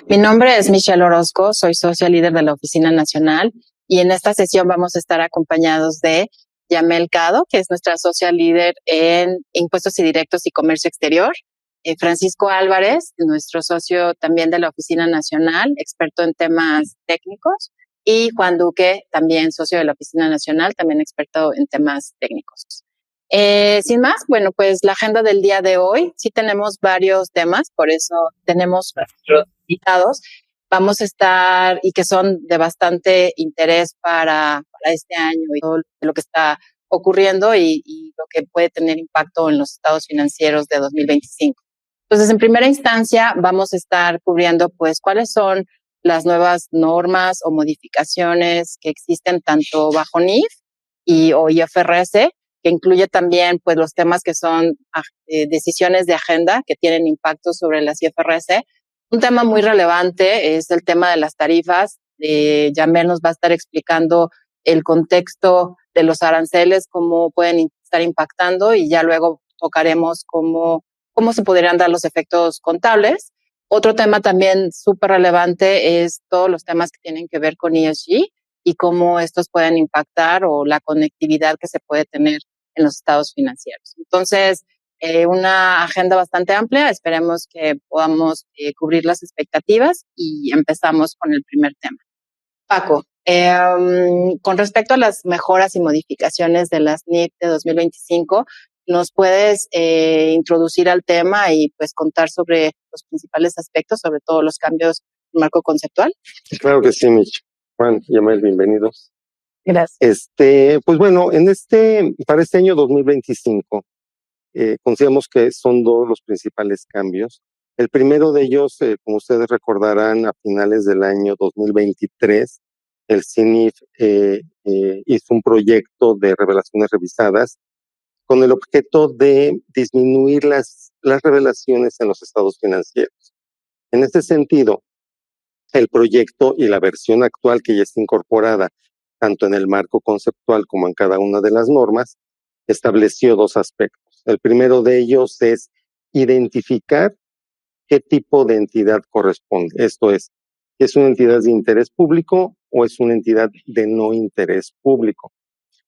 Mi nombre es Michelle Orozco, soy socia líder de la Oficina Nacional y en esta sesión vamos a estar acompañados de Yamel Cado, que es nuestra socia líder en impuestos indirectos y comercio exterior, Francisco Álvarez, nuestro socio también de la Oficina Nacional, experto en temas técnicos, y Juan Duque, también socio de la Oficina Nacional, también experto en temas técnicos. Sin más, bueno, pues la agenda del día de hoy, sí tenemos varios temas, por eso tenemos nuestros invitados. Vamos a estar, y que son de bastante interés para este año y todo lo que está ocurriendo y lo que puede tener impacto en los estados financieros de 2025. Entonces, en primera instancia, vamos a estar cubriendo, pues, cuáles son las nuevas normas o modificaciones que existen tanto bajo NIF o IFRS, que incluye también pues los temas que son decisiones de agenda que tienen impacto sobre las IFRS. Un tema muy relevante es el tema de las tarifas. Yamel nos va a estar explicando el contexto de los aranceles, cómo pueden estar impactando y ya luego tocaremos cómo se podrían dar los efectos contables. Otro tema también súper relevante es todos los temas que tienen que ver con ESG y cómo estos pueden impactar o la conectividad que se puede tener en los estados financieros. Entonces, una agenda bastante amplia, esperemos que podamos cubrir las expectativas y empezamos con el primer tema. Paco, con respecto a las mejoras y modificaciones de las NIF de 2025, ¿nos puedes introducir al tema y pues contar sobre los principales aspectos, sobre todo los cambios en marco conceptual? Claro que sí, Mich. Juan, Yamel, bienvenidos. Gracias. Pues bueno, para este año 2025, consideramos que son dos los principales cambios. El primero de ellos, como ustedes recordarán, a finales del año 2023, el CINIF hizo un proyecto de revelaciones revisadas con el objeto de disminuir las revelaciones en los estados financieros. En este sentido, el proyecto y la versión actual que ya está incorporada tanto en el marco conceptual como en cada una de las normas, estableció dos aspectos. El primero de ellos es identificar qué tipo de entidad corresponde. Esto es una entidad de interés público o es una entidad de no interés público.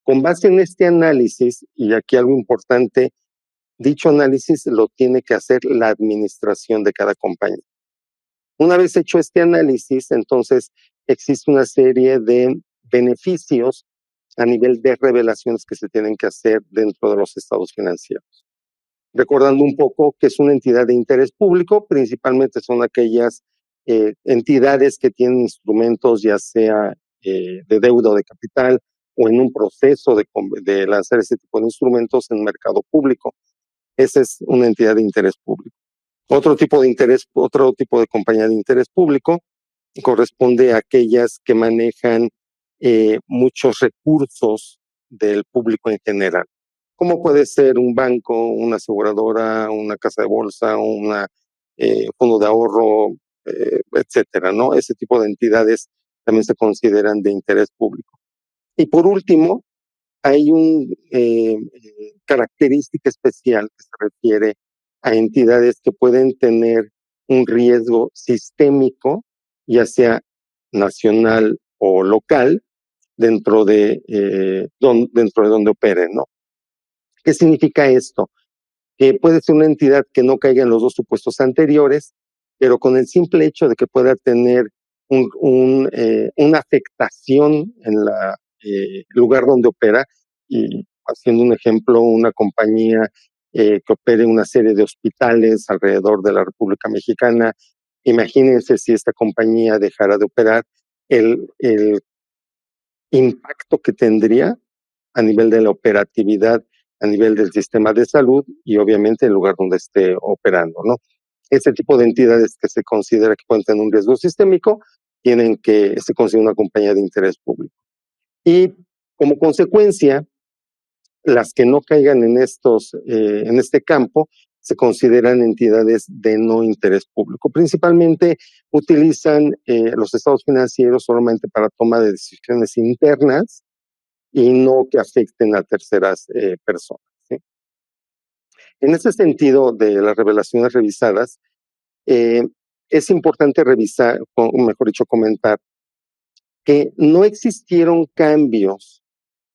Con base en este análisis, y aquí algo importante, dicho análisis lo tiene que hacer la administración de cada compañía. Una vez hecho este análisis, entonces existe una serie de beneficios a nivel de revelaciones que se tienen que hacer dentro de los estados financieros. Recordando un poco que es una entidad de interés público, principalmente son aquellas entidades que tienen instrumentos ya sea de deuda o de capital o en un proceso de lanzar ese tipo de instrumentos en mercado público. Esa es una entidad de interés público. Otro tipo de compañía de interés público corresponde a aquellas que manejan muchos recursos del público en general, como puede ser un banco, una aseguradora, una casa de bolsa, un fondo de ahorro, etcétera, ¿no? Ese tipo de entidades también se consideran de interés público. Y por último, hay una característica especial que se refiere a entidades que pueden tener un riesgo sistémico, ya sea nacional o local, dentro de donde operen, ¿no? ¿Qué significa esto? Que puede ser una entidad que no caiga en los dos supuestos anteriores, pero con el simple hecho de que pueda tener una afectación en el lugar donde opera, y haciendo un ejemplo, una compañía que opere una serie de hospitales alrededor de la República Mexicana, imagínense si esta compañía dejara de operar, el impacto que tendría a nivel de la operatividad, a nivel del sistema de salud y obviamente el lugar donde esté operando, ¿no? Este tipo de entidades que se considera que pueden tener un riesgo sistémico se considera una compañía de interés público. Y como consecuencia, las que no caigan en este campo se consideran entidades de no interés público. Principalmente utilizan los estados financieros solamente para toma de decisiones internas y no que afecten a terceras personas, ¿sí? En ese sentido de las revelaciones revisadas, es importante revisar, o mejor dicho, comentar, que no existieron cambios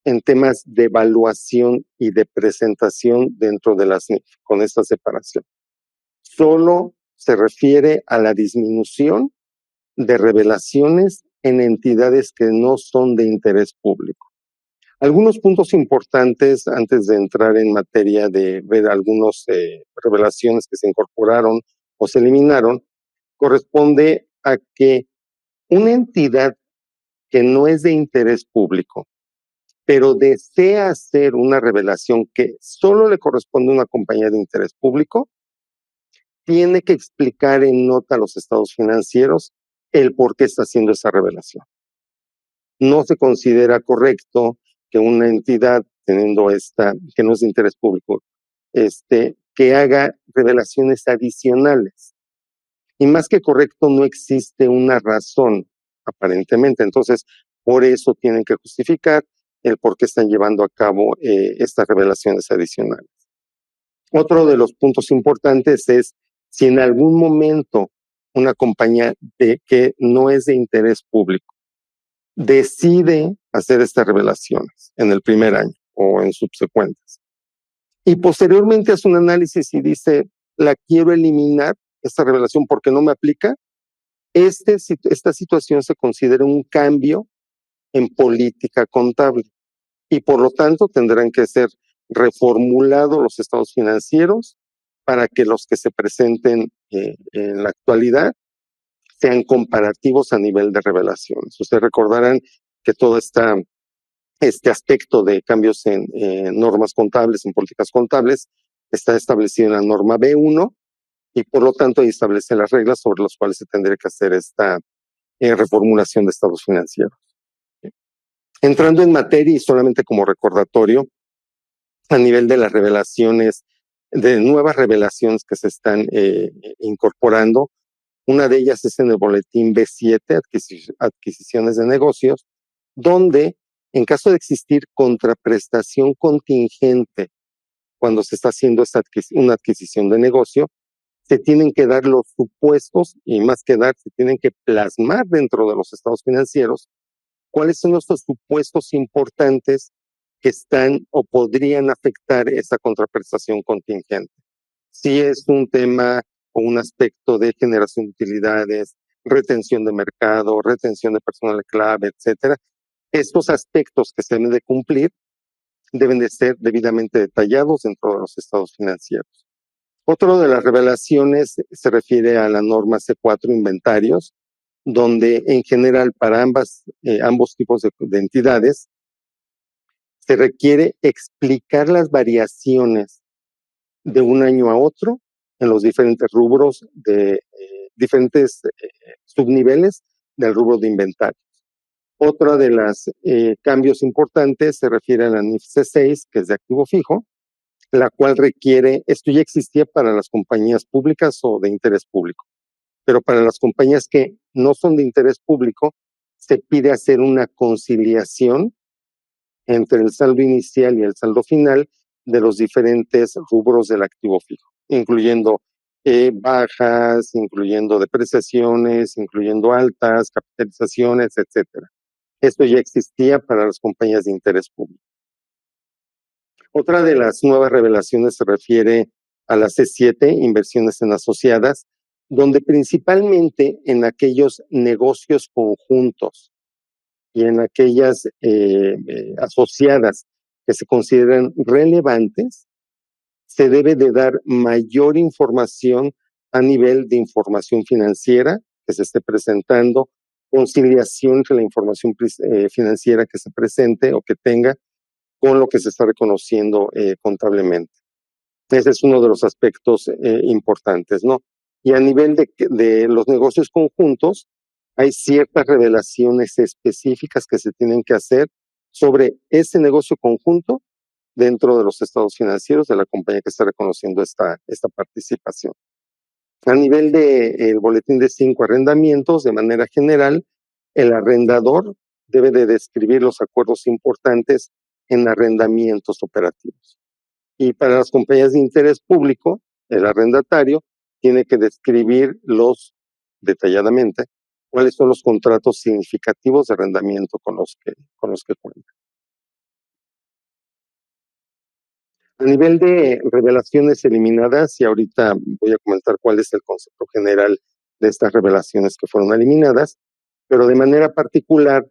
en temas de evaluación y de presentación dentro de las NIF con esta separación. Solo se refiere a la disminución de revelaciones en entidades que no son de interés público. Algunos puntos importantes antes de entrar en materia de ver algunas revelaciones que se incorporaron o se eliminaron, corresponde a que una entidad que no es de interés público, pero desea hacer una revelación que solo le corresponde a una compañía de interés público, tiene que explicar en nota a los estados financieros el por qué está haciendo esa revelación. No se considera correcto que una entidad teniendo que no es de interés público, que haga revelaciones adicionales. Y más que correcto, no existe una razón, aparentemente. Entonces, por eso tienen que justificar el por qué están llevando a cabo estas revelaciones adicionales. Otro de los puntos importantes es si en algún momento una compañía que no es de interés público decide hacer estas revelaciones en el primer año o en subsecuentes y posteriormente hace un análisis y dice, la quiero eliminar, esta revelación porque no me aplica, esta situación se considera un cambio en política contable y por lo tanto tendrán que ser reformulados los estados financieros para que los que se presenten en la actualidad sean comparativos a nivel de revelaciones. Ustedes recordarán que todo este aspecto de cambios en normas contables, en políticas contables, está establecido en la norma B1 y por lo tanto ahí establece las reglas sobre las cuales se tendría que hacer esta reformulación de estados financieros. Entrando en materia y solamente como recordatorio, a nivel de las revelaciones, de nuevas revelaciones que se están incorporando, una de ellas es en el boletín B7, adquisiciones de negocios, donde en caso de existir contraprestación contingente cuando se está haciendo una adquisición de negocio, se tienen que dar los supuestos y más que dar, se tienen que plasmar dentro de los estados financieros cuáles son estos supuestos importantes que están o podrían afectar esa contraprestación contingente. Si es un tema o un aspecto de generación de utilidades, retención de mercado, retención de personal clave, etcétera, estos aspectos que se deben de cumplir deben de ser debidamente detallados dentro de los estados financieros. Otro de las revelaciones se refiere a la norma C4 inventarios, donde en general para ambos tipos de entidades se requiere explicar las variaciones de un año a otro en los diferentes rubros de diferentes subniveles del rubro de inventarios. Otra de las cambios importantes se refiere a la NIF C6, que es de activo fijo, la cual requiere, esto ya existía para las compañías públicas o de interés público, pero para las compañías que no son de interés público, se pide hacer una conciliación entre el saldo inicial y el saldo final de los diferentes rubros del activo fijo, incluyendo bajas, incluyendo depreciaciones, incluyendo altas, capitalizaciones, etcétera. Esto ya existía para las compañías de interés público. Otra de las nuevas revelaciones se refiere a la C7, inversiones en asociadas, donde principalmente en aquellos negocios conjuntos y en aquellas asociadas que se consideran relevantes, se debe de dar mayor información a nivel de información financiera que se esté presentando, conciliación entre la información financiera que se presente o que tenga con lo que se está reconociendo contablemente. Ese es uno de los aspectos importantes, ¿no? Y a nivel de los negocios conjuntos, hay ciertas revelaciones específicas que se tienen que hacer sobre ese negocio conjunto dentro de los estados financieros de la compañía que está reconociendo esta participación. A nivel del boletín de 5 arrendamientos, de manera general, el arrendador debe de describir los acuerdos importantes en arrendamientos operativos. Y para las compañías de interés público, el arrendatario tiene que describir los detalladamente cuáles son los contratos significativos de arrendamiento con los que cuentan. A nivel de revelaciones eliminadas, y ahorita voy a comentar cuál es el concepto general de estas revelaciones que fueron eliminadas, pero de manera particular,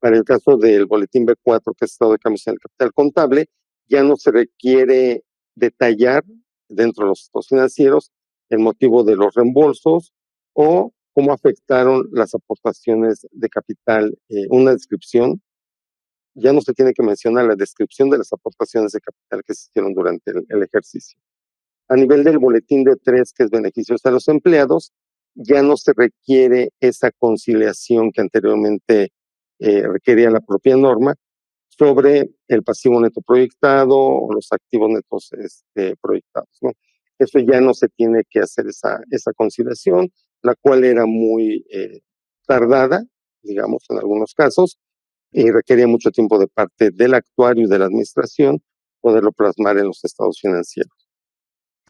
para el caso del boletín B4, que es estado de cambios en el capital contable, ya no se requiere detallar dentro de los estados financieros el motivo de los reembolsos o cómo afectaron las aportaciones de capital, una descripción. Ya no se tiene que mencionar la descripción de las aportaciones de capital que se hicieron durante el ejercicio. A nivel del boletín D3, que es beneficios a los empleados, ya no se requiere esa conciliación que anteriormente requería la propia norma sobre el pasivo neto proyectado o los activos netos proyectados, ¿no? Eso ya no se tiene que hacer esa conciliación, la cual era muy tardada, digamos, en algunos casos, y requería mucho tiempo de parte del actuario y de la administración poderlo plasmar en los estados financieros.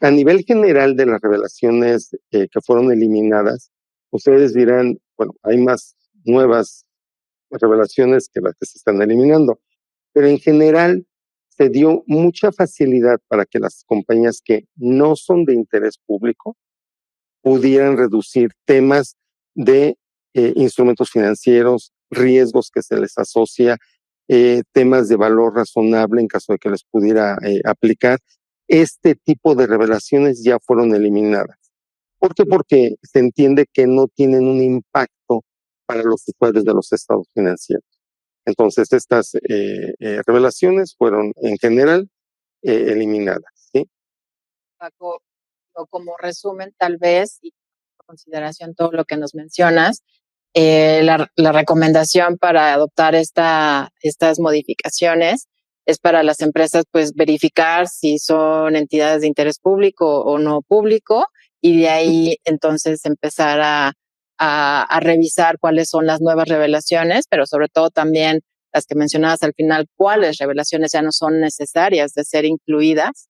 A nivel general de las revelaciones que fueron eliminadas, ustedes dirán, bueno, hay más nuevas revelaciones que las que se están eliminando, pero en general se dio mucha facilidad para que las compañías que no son de interés público pudieran reducir temas de instrumentos financieros, riesgos que se les asocia, temas de valor razonable en caso de que les pudiera aplicar. Este tipo de revelaciones ya fueron eliminadas. ¿Por qué? Porque se entiende que no tienen un impacto para los usuarios de los estados financieros. Entonces, estas revelaciones fueron en general eliminadas, ¿sí? Paco, o como resumen, tal vez, y en consideración todo lo que nos mencionas, la recomendación para adoptar estas modificaciones es para las empresas, pues, verificar si son entidades de interés público o no público, y de ahí entonces empezar a revisar cuáles son las nuevas revelaciones, pero sobre todo también las que mencionabas al final, cuáles revelaciones ya no son necesarias de ser incluidas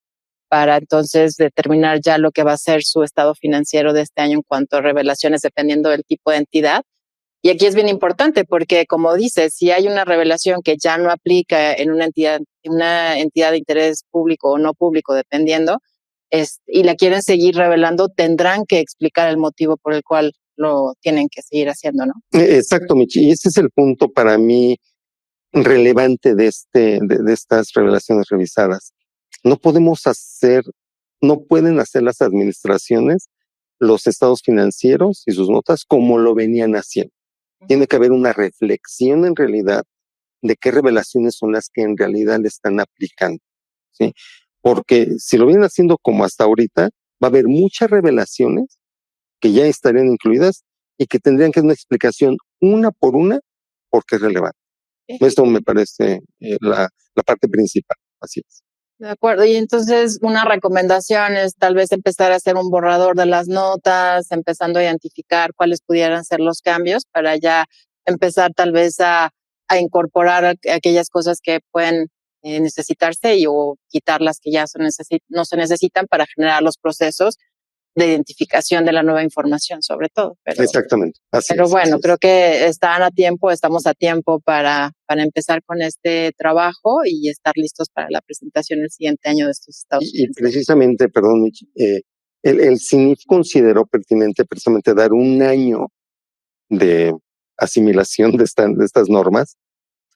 para entonces determinar ya lo que va a ser su estado financiero de este año en cuanto a revelaciones, dependiendo del tipo de entidad. Y aquí es bien importante porque, como dices, si hay una revelación que ya no aplica en una entidad de interés público o no público, dependiendo, y la quieren seguir revelando, tendrán que explicar el motivo por el cual lo tienen que seguir haciendo, ¿no? Exacto, Michi. Y ese es el punto para mí relevante de estas revelaciones revisadas. No pueden hacer las administraciones los estados financieros y sus notas como lo venían haciendo. Tiene que haber una reflexión en realidad de qué revelaciones son las que en realidad le están aplicando, ¿sí? Porque si lo vienen haciendo como hasta ahorita, va a haber muchas revelaciones que ya estarían incluidas y que tendrían que dar una explicación una por una porque es relevante. Esto me parece la parte principal, así es. De acuerdo, y entonces una recomendación es tal vez empezar a hacer un borrador de las notas, empezando a identificar cuáles pudieran ser los cambios para ya empezar tal vez a incorporar aquellas cosas que pueden necesitarse o quitar las que ya no se necesitan para generar los procesos de identificación de la nueva información, sobre todo. Exactamente. Pero bueno, creo que estamos a tiempo para empezar con este trabajo y estar listos para la presentación el siguiente año de estos estados. Y precisamente, perdón, Michi, el CINIF consideró pertinente precisamente dar un año de asimilación de estas normas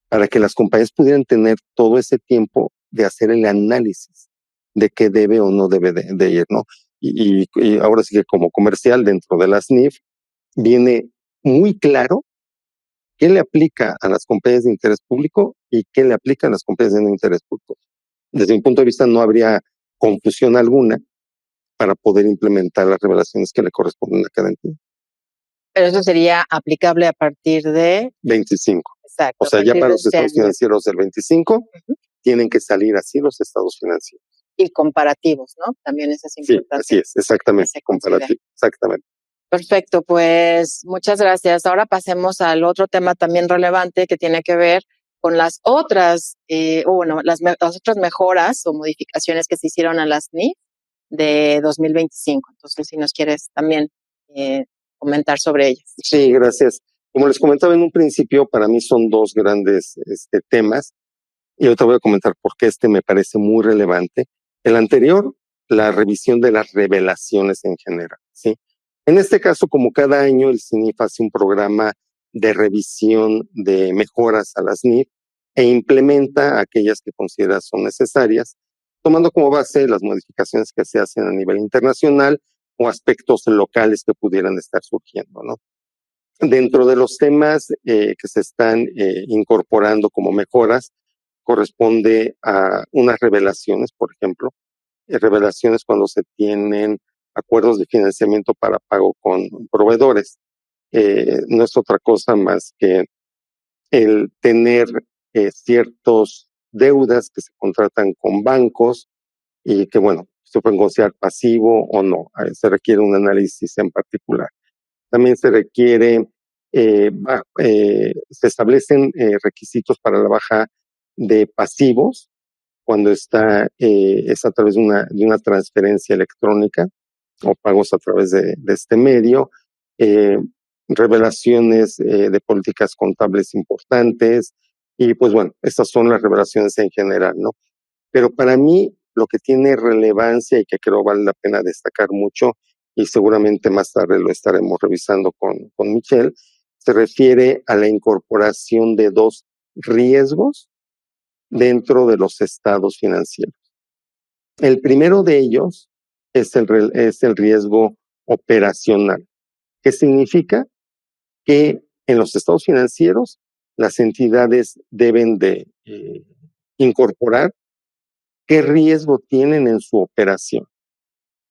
para que las compañías pudieran tener todo ese tiempo de hacer el análisis de qué debe o no debe de ir, ¿no? Y ahora sí que como comercial dentro de la SNIF viene muy claro qué le aplica a las compañías de interés público y qué le aplica a las compañías de no interés público. Desde mi punto de vista no habría confusión alguna para poder implementar las revelaciones que le corresponden a cada entidad. Pero eso sería aplicable a partir de 25. Exacto. O sea, ya para los estados financieros del 25 tienen que salir así los estados financieros. Y comparativos, ¿no? También eso es importante. Sí, así es, exactamente, comparativo, exactamente. Perfecto, pues muchas gracias. Ahora pasemos al otro tema también relevante que tiene que ver con las otras, las otras mejoras o modificaciones que se hicieron a las NIF de 2025. Entonces, si nos quieres también comentar sobre ellas. Sí, gracias. Como les comentaba en un principio, para mí son dos grandes temas y ahorita voy a comentar por qué me parece muy relevante. El anterior, la revisión de las revelaciones en general, ¿sí? En este caso, como cada año, el CINIF hace un programa de revisión de mejoras a las NIF e implementa aquellas que considera son necesarias, tomando como base las modificaciones que se hacen a nivel internacional o aspectos locales que pudieran estar surgiendo, ¿no? Dentro de los temas que se están incorporando como mejoras, corresponde a unas revelaciones, por ejemplo, revelaciones cuando se tienen acuerdos de financiamiento para pago con proveedores. No es otra cosa más que el tener ciertos deudas que se contratan con bancos y que, bueno, se pueden considerar pasivo o no. Se requiere un análisis en particular. También se requiere, se establecen requisitos para la baja de pasivos cuando es a través de una transferencia electrónica o pagos a través de este medio, revelaciones de políticas contables importantes y pues bueno, estas son las revelaciones en general, ¿no? Pero para mí lo que tiene relevancia y que creo vale la pena destacar mucho, y seguramente más tarde lo estaremos revisando con Michelle, se refiere a la incorporación de dos riesgos dentro de los estados financieros. El primero de ellos es el riesgo operacional, que significa que en los estados financieros las entidades deben de incorporar qué riesgo tienen en su operación.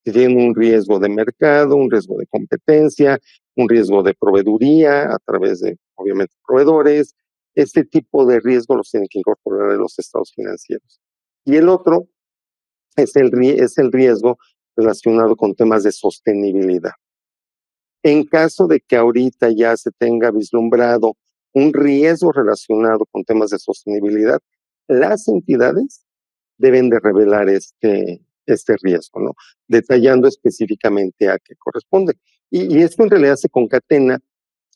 Si tienen un riesgo de mercado, un riesgo de competencia, un riesgo de proveeduría a través de, obviamente, proveedores. Este tipo de riesgo los tienen que incorporar en los estados financieros. Y el otro es el riesgo relacionado con temas de sostenibilidad. En caso de que ahorita ya se tenga vislumbrado un riesgo relacionado con temas de sostenibilidad, las entidades deben de revelar este riesgo, ¿no? Detallando específicamente a qué corresponde. Y esto en realidad se concatena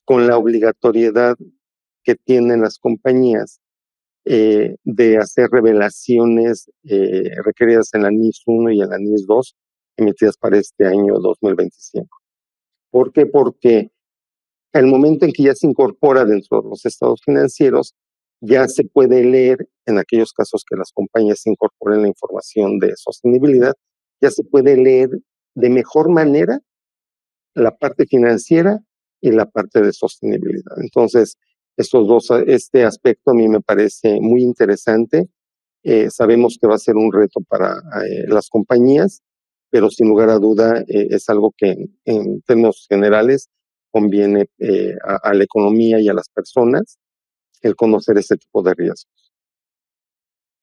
con la obligatoriedad que tienen las compañías de hacer revelaciones requeridas en la NIS 1 y en la NIS 2 emitidas para este año 2025. ¿Por qué? Porque al momento en que ya se incorpora dentro de los estados financieros, ya se puede leer, en aquellos casos que las compañías incorporen la información de sostenibilidad, ya se puede leer de mejor manera la parte financiera y la parte de sostenibilidad. Entonces, este aspecto a mí me parece muy interesante. Sabemos que va a ser un reto para las compañías, pero sin lugar a duda es algo que en términos generales conviene a la economía y a las personas el conocer ese tipo de riesgos.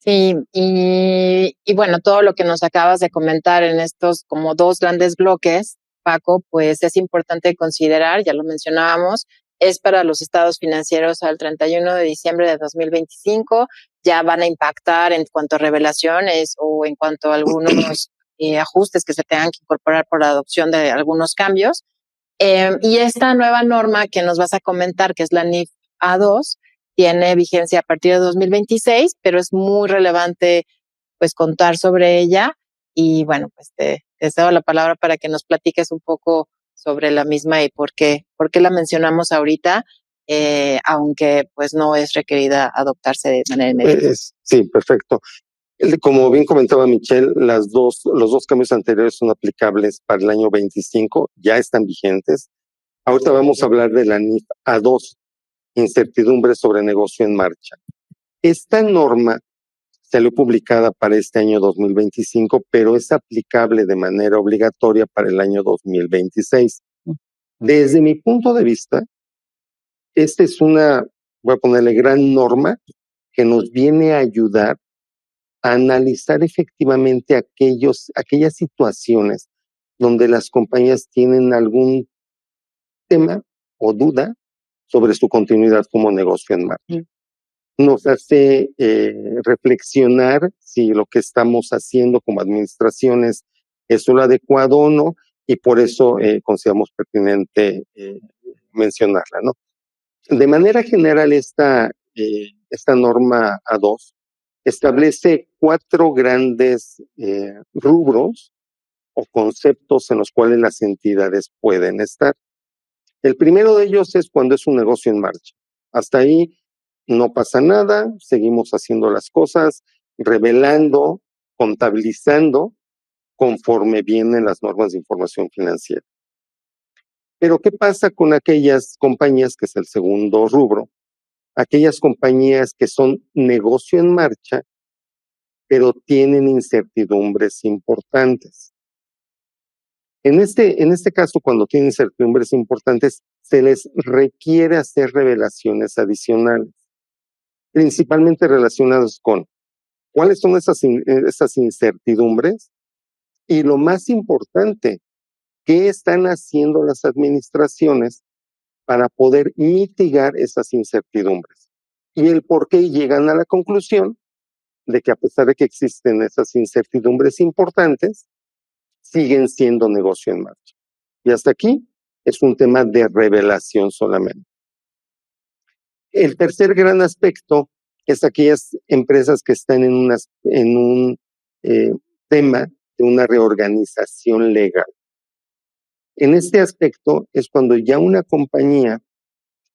Sí, y bueno, todo lo que nos acabas de comentar en estos como dos grandes bloques, Paco, pues es importante considerar, ya lo mencionábamos, es para los estados financieros al 31 de diciembre de 2025, ya van a impactar en cuanto a revelaciones o en cuanto a algunos ajustes que se tengan que incorporar por la adopción de algunos cambios. Y esta nueva norma que nos vas a comentar, que es la NIF A2, tiene vigencia a partir de 2026, pero es muy relevante pues contar sobre ella. Y bueno, pues te cedo la palabra para que nos platiques un poco sobre la misma y por qué la mencionamos ahorita, aunque pues no es requerida adoptarse de manera inmediata. Sí, perfecto. Como bien comentaba Michelle, los dos cambios anteriores son aplicables para el año 25, ya están vigentes. Ahorita vamos a hablar de la NIF A2, incertidumbre sobre negocio en marcha. Esta norma salió publicada para este año 2025, pero es aplicable de manera obligatoria para el año 2026. Desde mi punto de vista, esta es voy a ponerle gran norma que nos viene a ayudar a analizar efectivamente aquellas situaciones donde las compañías tienen algún tema o duda sobre su continuidad como negocio en marcha. Nos hace reflexionar si lo que estamos haciendo como administraciones es lo adecuado o no, y por eso consideramos pertinente mencionarla, ¿no? De manera general, esta norma A2 establece 4 grandes rubros o conceptos en los cuales las entidades pueden estar. El primero de ellos es cuando es un negocio en marcha. Hasta ahí no pasa nada, seguimos haciendo las cosas, revelando, contabilizando conforme vienen las normas de información financiera. Pero ¿qué pasa con aquellas compañías, que es el segundo rubro? Aquellas compañías que son negocio en marcha, pero tienen incertidumbres importantes. En este caso, cuando tienen incertidumbres importantes, se les requiere hacer revelaciones adicionales, principalmente relacionadas con cuáles son esas incertidumbres y, lo más importante, qué están haciendo las administraciones para poder mitigar esas incertidumbres. Y el por qué llegan a la conclusión de que, a pesar de que existen esas incertidumbres importantes, siguen siendo negocio en marcha. Y hasta aquí es un tema de revelación solamente. El tercer gran aspecto es aquellas empresas que están en un tema de una reorganización legal. En este aspecto es cuando ya una compañía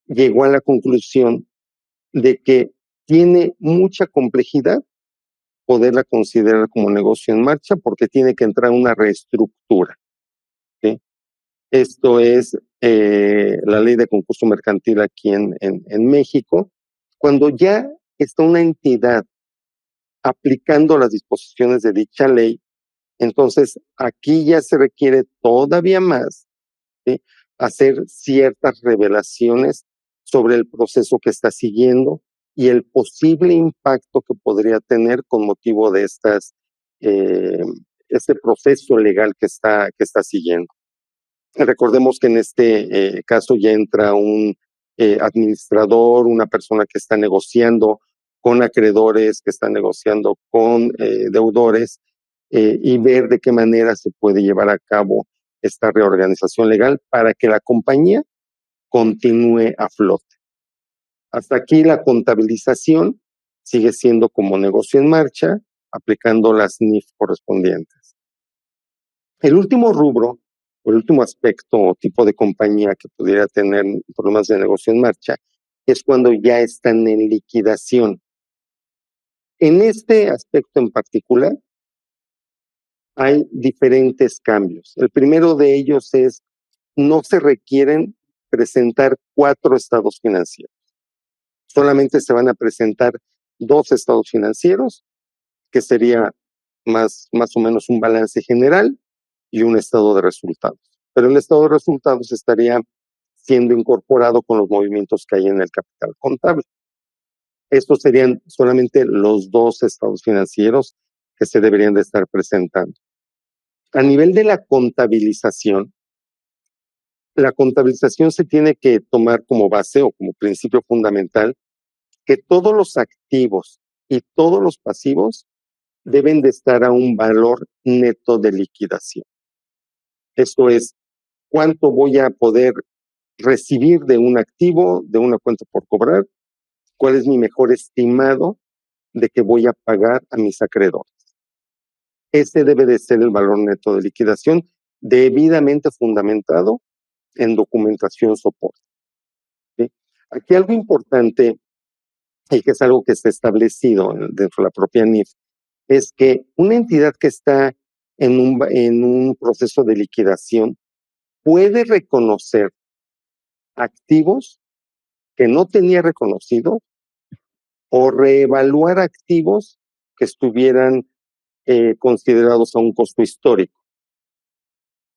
llegó a la conclusión de que tiene mucha complejidad poderla considerar como negocio en marcha, porque tiene que entrar una reestructura, ¿sí? Esto es la ley de concurso mercantil aquí en México. Cuando ya está una entidad aplicando las disposiciones de dicha ley, entonces aquí ya se requiere todavía más, ¿sí?, hacer ciertas revelaciones sobre el proceso que está siguiendo y el posible impacto que podría tener con motivo de este proceso legal que está siguiendo. Recordemos que en este caso ya entra un administrador, una persona que está negociando con acreedores, que está negociando con deudores, y ver de qué manera se puede llevar a cabo esta reorganización legal para que la compañía continúe a flote. Hasta aquí la contabilización sigue siendo como negocio en marcha, aplicando las NIF correspondientes. El último rubro, o el último aspecto o tipo de compañía que pudiera tener problemas de negocio en marcha, es cuando ya están en liquidación. En este aspecto en particular, hay diferentes cambios. El primero de ellos es: no se requieren presentar 4 estados financieros. Solamente se van a presentar 2 estados financieros, que sería más o menos un balance general y un estado de resultados. Pero el estado de resultados estaría siendo incorporado con los movimientos que hay en el capital contable. Estos serían solamente los 2 estados financieros que se deberían de estar presentando. A nivel de la contabilización se tiene que tomar como base o como principio fundamental que todos los activos y todos los pasivos deben de estar a un valor neto de liquidación. Esto es, cuánto voy a poder recibir de un activo, de una cuenta por cobrar, cuál es mi mejor estimado de que voy a pagar a mis acreedores. Ese debe de ser el valor neto de liquidación, debidamente fundamentado en documentación soporte, ¿sí? Aquí algo importante, y que es algo que está establecido dentro de la propia NIF, es que una entidad que está en un proceso de liquidación puede reconocer activos que no tenía reconocido o reevaluar activos que estuvieran considerados a un costo histórico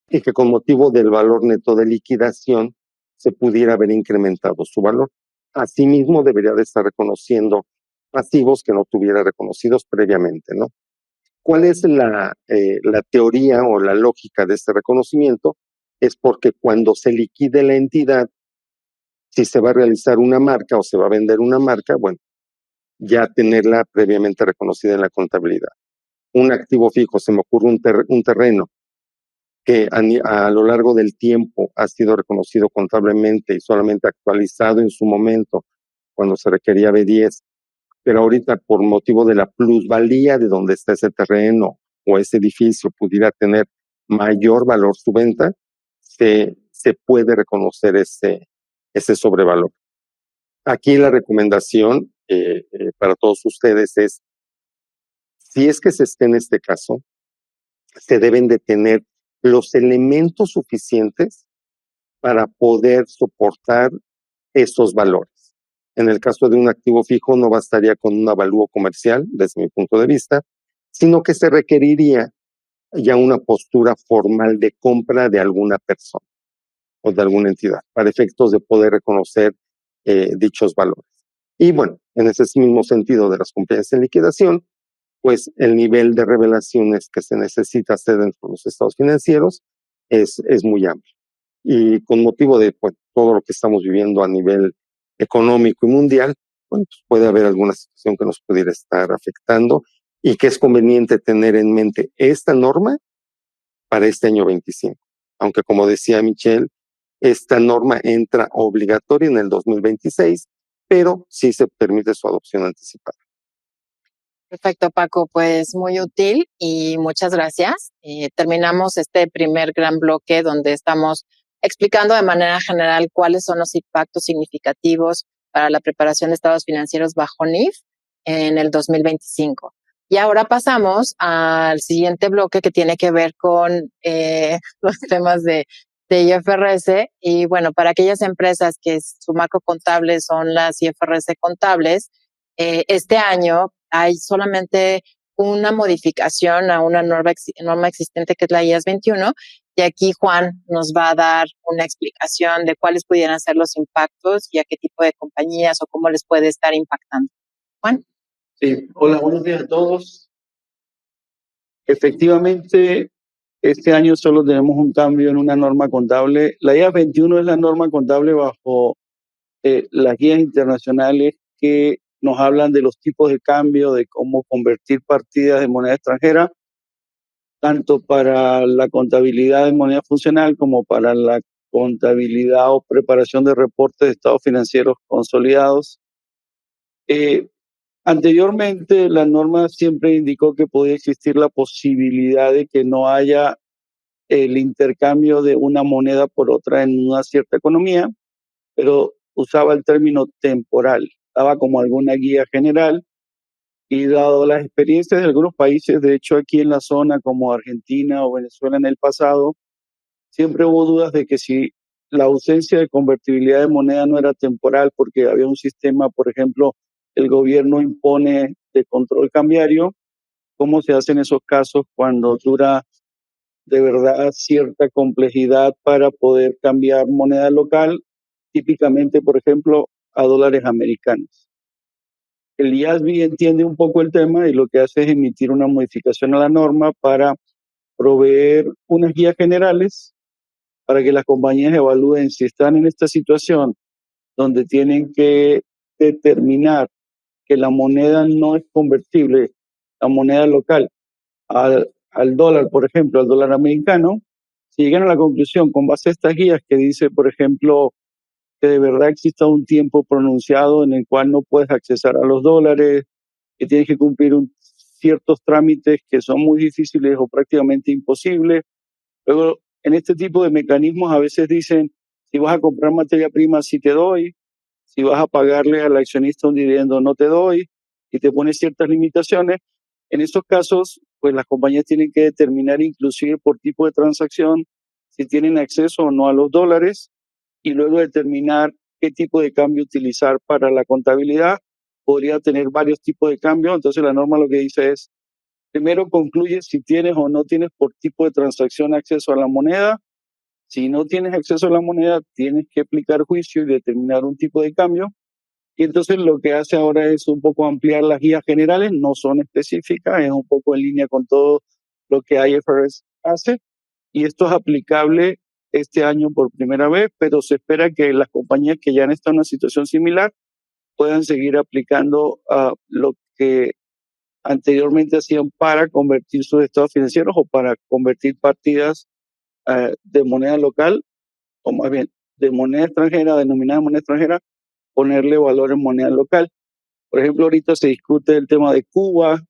y que, con motivo del valor neto de liquidación, se pudiera haber incrementado su valor. Asimismo, debería de estar reconociendo pasivos que no tuviera reconocidos previamente, ¿no? ¿Cuál es la teoría o la lógica de este reconocimiento? Es porque cuando se liquide la entidad, si se va a realizar una marca o se va a vender una marca, bueno, ya tenerla previamente reconocida en la contabilidad. Un activo fijo, se me ocurre un terreno que a lo largo del tiempo ha sido reconocido contablemente y solamente actualizado en su momento cuando se requería B10, pero ahorita por motivo de la plusvalía de donde está ese terreno o ese edificio pudiera tener mayor valor su venta, se puede reconocer ese sobrevalor. Aquí la recomendación para todos ustedes es, si es que se esté en este caso, se deben de tener los elementos suficientes para poder soportar esos valores. En el caso de un activo fijo, no bastaría con un avalúo comercial, desde mi punto de vista, sino que se requeriría ya una postura formal de compra de alguna persona o de alguna entidad, para efectos de poder reconocer dichos valores. Y bueno, en ese mismo sentido de las compañías en liquidación, pues el nivel de revelaciones que se necesita hacer dentro de los estados financieros es muy amplio. Y con motivo de pues, todo lo que estamos viviendo a nivel económico y mundial, bueno, pues puede haber alguna situación que nos pudiera estar afectando y que es conveniente tener en mente esta norma para este año 25. Aunque como decía Michelle, esta norma entra obligatoria en el 2026, pero sí se permite su adopción anticipada. Perfecto, Paco, pues muy útil y muchas gracias. Terminamos este primer gran bloque donde estamos explicando de manera general cuáles son los impactos significativos para la preparación de estados financieros bajo NIF en el 2025. Y ahora pasamos al siguiente bloque que tiene que ver con los temas de IFRS. Y bueno, para aquellas empresas que su marco contable son las IFRS contables, este año hay solamente una modificación a una norma existente que es la IAS 21, y aquí Juan nos va a dar una explicación de cuáles pudieran ser los impactos y a qué tipo de compañías o cómo les puede estar impactando. Juan. Sí, hola, buenos días a todos. Efectivamente, este año solo tenemos un cambio en una norma contable. La IAS 21 es la norma contable bajo las guías internacionales que nos hablan de los tipos de cambio, de cómo convertir partidas de moneda extranjera, tanto para la contabilidad de moneda funcional como para la contabilidad o preparación de reportes de estados financieros consolidados. Anteriormente, la norma siempre indicó que podía existir la posibilidad de que no haya el intercambio de una moneda por otra en una cierta economía, pero usaba el término temporal, daba como alguna guía general y dado las experiencias de algunos países, de hecho aquí en la zona como Argentina o Venezuela en el pasado, siempre hubo dudas de que si la ausencia de convertibilidad de moneda no era temporal porque había un sistema, por ejemplo, el gobierno impone de control cambiario, ¿cómo se hacen esos casos cuando dura de verdad cierta complejidad para poder cambiar moneda local, típicamente, por ejemplo, a dólares americanos? El IASB entiende un poco el tema y lo que hace es emitir una modificación a la norma para proveer unas guías generales para que las compañías evalúen si están en esta situación donde tienen que determinar que la moneda no es convertible, la moneda local, al dólar, por ejemplo, al dólar americano, si llegan a la conclusión con base a estas guías que dice, por ejemplo, que de verdad exista un tiempo pronunciado en el cual no puedes accesar a los dólares, que tienes que cumplir ciertos trámites que son muy difíciles o prácticamente imposibles. Luego, en este tipo de mecanismos a veces dicen, si vas a comprar materia prima, sí te doy, si vas a pagarle al accionista un dividendo, no te doy, y te pone ciertas limitaciones. En esos casos, pues las compañías tienen que determinar inclusive por tipo de transacción si tienen acceso o no a los dólares y luego determinar qué tipo de cambio utilizar para la contabilidad. Podría tener varios tipos de cambio, entonces la norma lo que dice es, primero concluye si tienes o no tienes por tipo de transacción acceso a la moneda. Si no tienes acceso a la moneda, tienes que aplicar juicio y determinar un tipo de cambio. Y entonces lo que hace ahora es un poco ampliar las guías generales, no son específicas, es un poco en línea con todo lo que IFRS hace. Y esto es aplicable este año por primera vez, pero se espera que las compañías que ya han estado en una situación similar puedan seguir aplicando lo que anteriormente hacían para convertir sus estados financieros o para convertir partidas de moneda local, o más bien de moneda extranjera, denominada en moneda extranjera, ponerle valor en moneda local. Por ejemplo, ahorita se discute el tema de Cuba,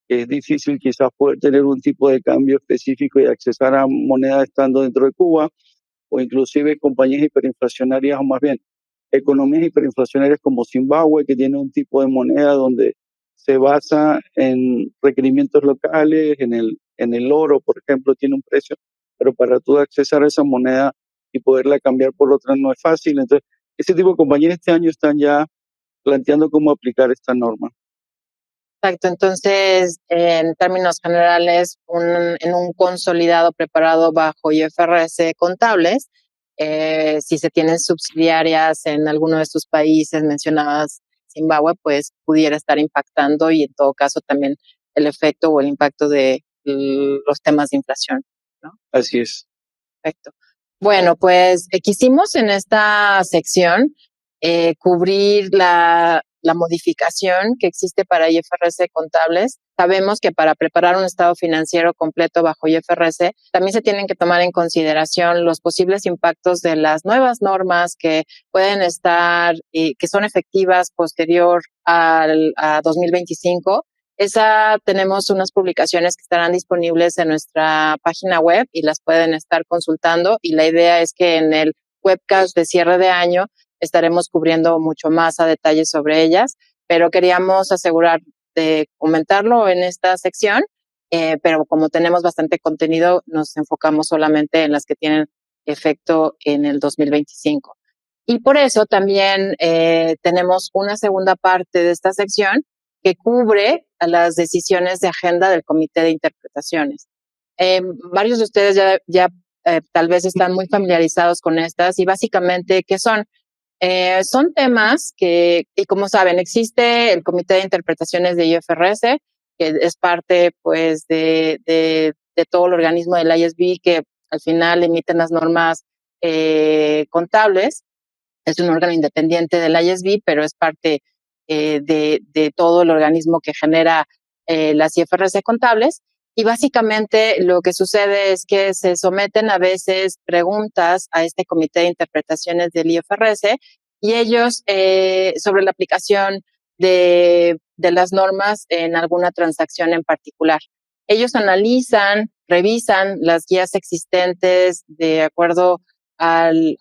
que es difícil quizás poder tener un tipo de cambio específico y accesar a moneda estando dentro de Cuba, o inclusive compañías hiperinflacionarias, o más bien economías hiperinflacionarias como Zimbabue, que tiene un tipo de moneda donde se basa en requerimientos locales, en el oro, por ejemplo, tiene un precio, pero para tú accesar a esa moneda y poderla cambiar por otra no es fácil. Entonces, ese tipo de compañías este año están ya planteando cómo aplicar esta norma. Exacto, entonces, en términos generales, en un consolidado preparado bajo IFRS contables, si se tienen subsidiarias en alguno de estos países mencionadas, Zimbabue, pues pudiera estar impactando y en todo caso también el efecto o el impacto de los temas de inflación, ¿no? Así es. Perfecto. Bueno, pues quisimos en esta sección cubrir la modificación que existe para IFRS contables. Sabemos que para preparar un estado financiero completo bajo IFRS, también se tienen que tomar en consideración los posibles impactos de las nuevas normas que pueden estar, que son efectivas posterior a 2025. Tenemos unas publicaciones que estarán disponibles en nuestra página web y las pueden estar consultando. Y la idea es que en el webcast de cierre de año estaremos cubriendo mucho más a detalle sobre ellas, pero queríamos asegurar de comentarlo en esta sección, pero como tenemos bastante contenido, nos enfocamos solamente en las que tienen efecto en el 2025. Y por eso también tenemos una segunda parte de esta sección que cubre a las decisiones de agenda del Comité de Interpretaciones. Varios de ustedes ya tal vez están muy familiarizados con estas y básicamente, ¿qué son? Son temas que, y como saben, existe el Comité de Interpretaciones de IFRS, que es parte pues de todo el organismo del ISB que al final emiten las normas contables. Es un órgano independiente del ISB, pero es parte de todo el organismo que genera las IFRS contables. Y básicamente lo que sucede es que se someten a veces preguntas a este comité de interpretaciones del IFRS y ellos sobre la aplicación de las normas en alguna transacción en particular. Ellos analizan, revisan las guías existentes de acuerdo al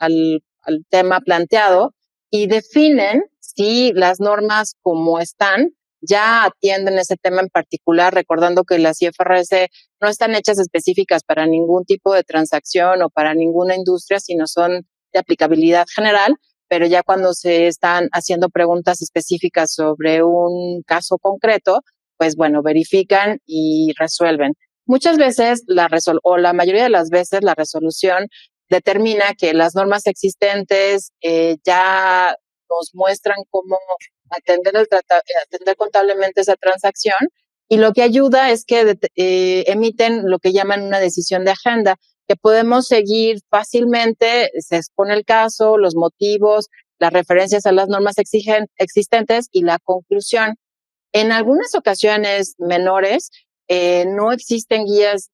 tema planteado y definen si las normas como están ya atienden ese tema en particular, recordando que las IFRS no están hechas específicas para ningún tipo de transacción o para ninguna industria, sino son de aplicabilidad general, pero ya cuando se están haciendo preguntas específicas sobre un caso concreto, pues bueno, verifican y resuelven. Muchas veces o la mayoría de las veces la resolución determina que las normas existentes ya nos muestran cómo atender contablemente esa transacción y lo que ayuda es que emiten lo que llaman una decisión de agenda que podemos seguir fácilmente, se expone el caso, los motivos, las referencias a las normas existentes y la conclusión. En algunas ocasiones menores, no existen guías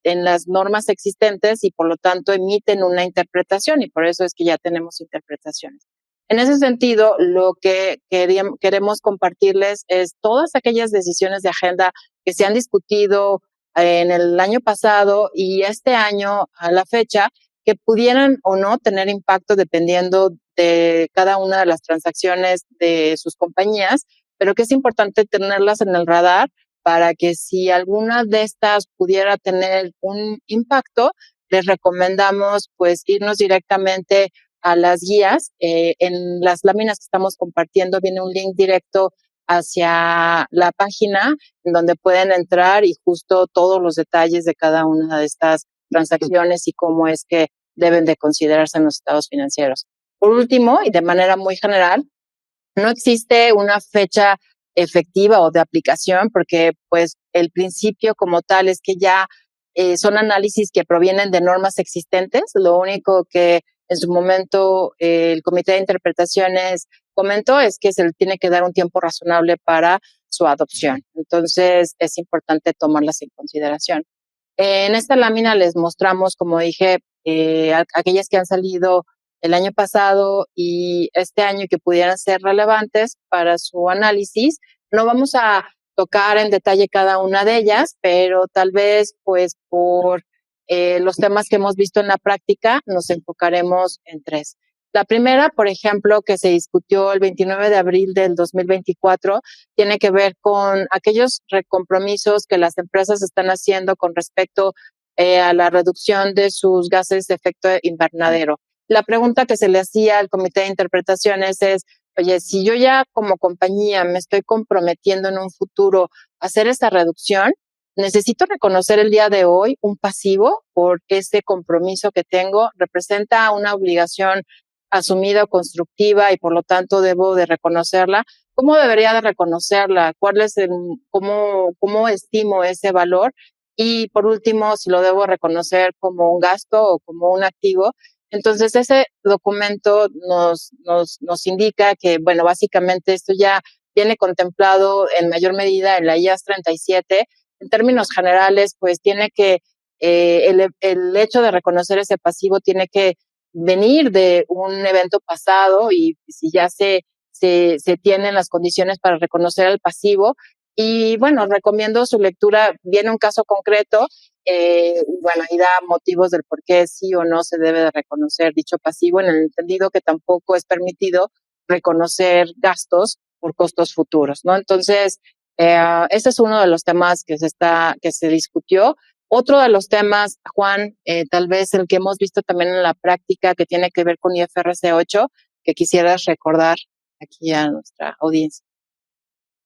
en las normas existentes y por lo tanto emiten una interpretación y por eso es que ya tenemos interpretaciones. En ese sentido, lo que queremos compartirles es todas aquellas decisiones de agenda que se han discutido en el año pasado y este año a la fecha que pudieran o no tener impacto dependiendo de cada una de las transacciones de sus compañías, pero que es importante tenerlas en el radar para que si alguna de estas pudiera tener un impacto, les recomendamos pues irnos directamente a las guías. En las láminas que estamos compartiendo viene un link directo hacia la página en donde pueden entrar y justo todos los detalles de cada una de estas transacciones y cómo es que deben de considerarse en los estados financieros. Por último, y de manera muy general, no existe una fecha efectiva o de aplicación porque pues el principio como tal es que ya son análisis que provienen de normas existentes. Lo único que en su momento el Comité de Interpretaciones comentó es que se le tiene que dar un tiempo razonable para su adopción. Entonces es importante tomarlas en consideración. En esta lámina les mostramos, como dije, aquellas que han salido el año pasado y este año que pudieran ser relevantes para su análisis. No vamos a tocar en detalle cada una de ellas, pero tal vez pues por los temas que hemos visto en la práctica nos enfocaremos en tres. La primera, por ejemplo, que se discutió el 29 de abril del 2024, tiene que ver con aquellos compromisos que las empresas están haciendo con respecto a la reducción de sus gases de efecto invernadero. La pregunta que se le hacía al comité de interpretaciones es, oye, si yo ya como compañía me estoy comprometiendo en un futuro a hacer esta reducción, necesito reconocer el día de hoy un pasivo por ese compromiso que tengo, representa una obligación asumida o constructiva y por lo tanto debo de reconocerla. ¿Cómo debería de reconocerla? ¿Cuál es cómo estimo ese valor? Y por último, si lo debo reconocer como un gasto o como un activo. Entonces, ese documento nos indica que, bueno, básicamente esto ya viene contemplado en mayor medida en la IAS 37. En términos generales, pues tiene que, el hecho de reconocer ese pasivo tiene que venir de un evento pasado y si ya se tienen las condiciones para reconocer al pasivo. Y bueno, recomiendo su lectura. Viene un caso concreto, bueno, y da motivos del por qué sí o no se debe de reconocer dicho pasivo, en el entendido que tampoco es permitido reconocer gastos por costos futuros, ¿no? Entonces, ese es uno de los temas que se discutió. Otro de los temas, Juan, tal vez el que hemos visto también en la práctica, que tiene que ver con IFRS 8, que quisieras recordar aquí a nuestra audiencia.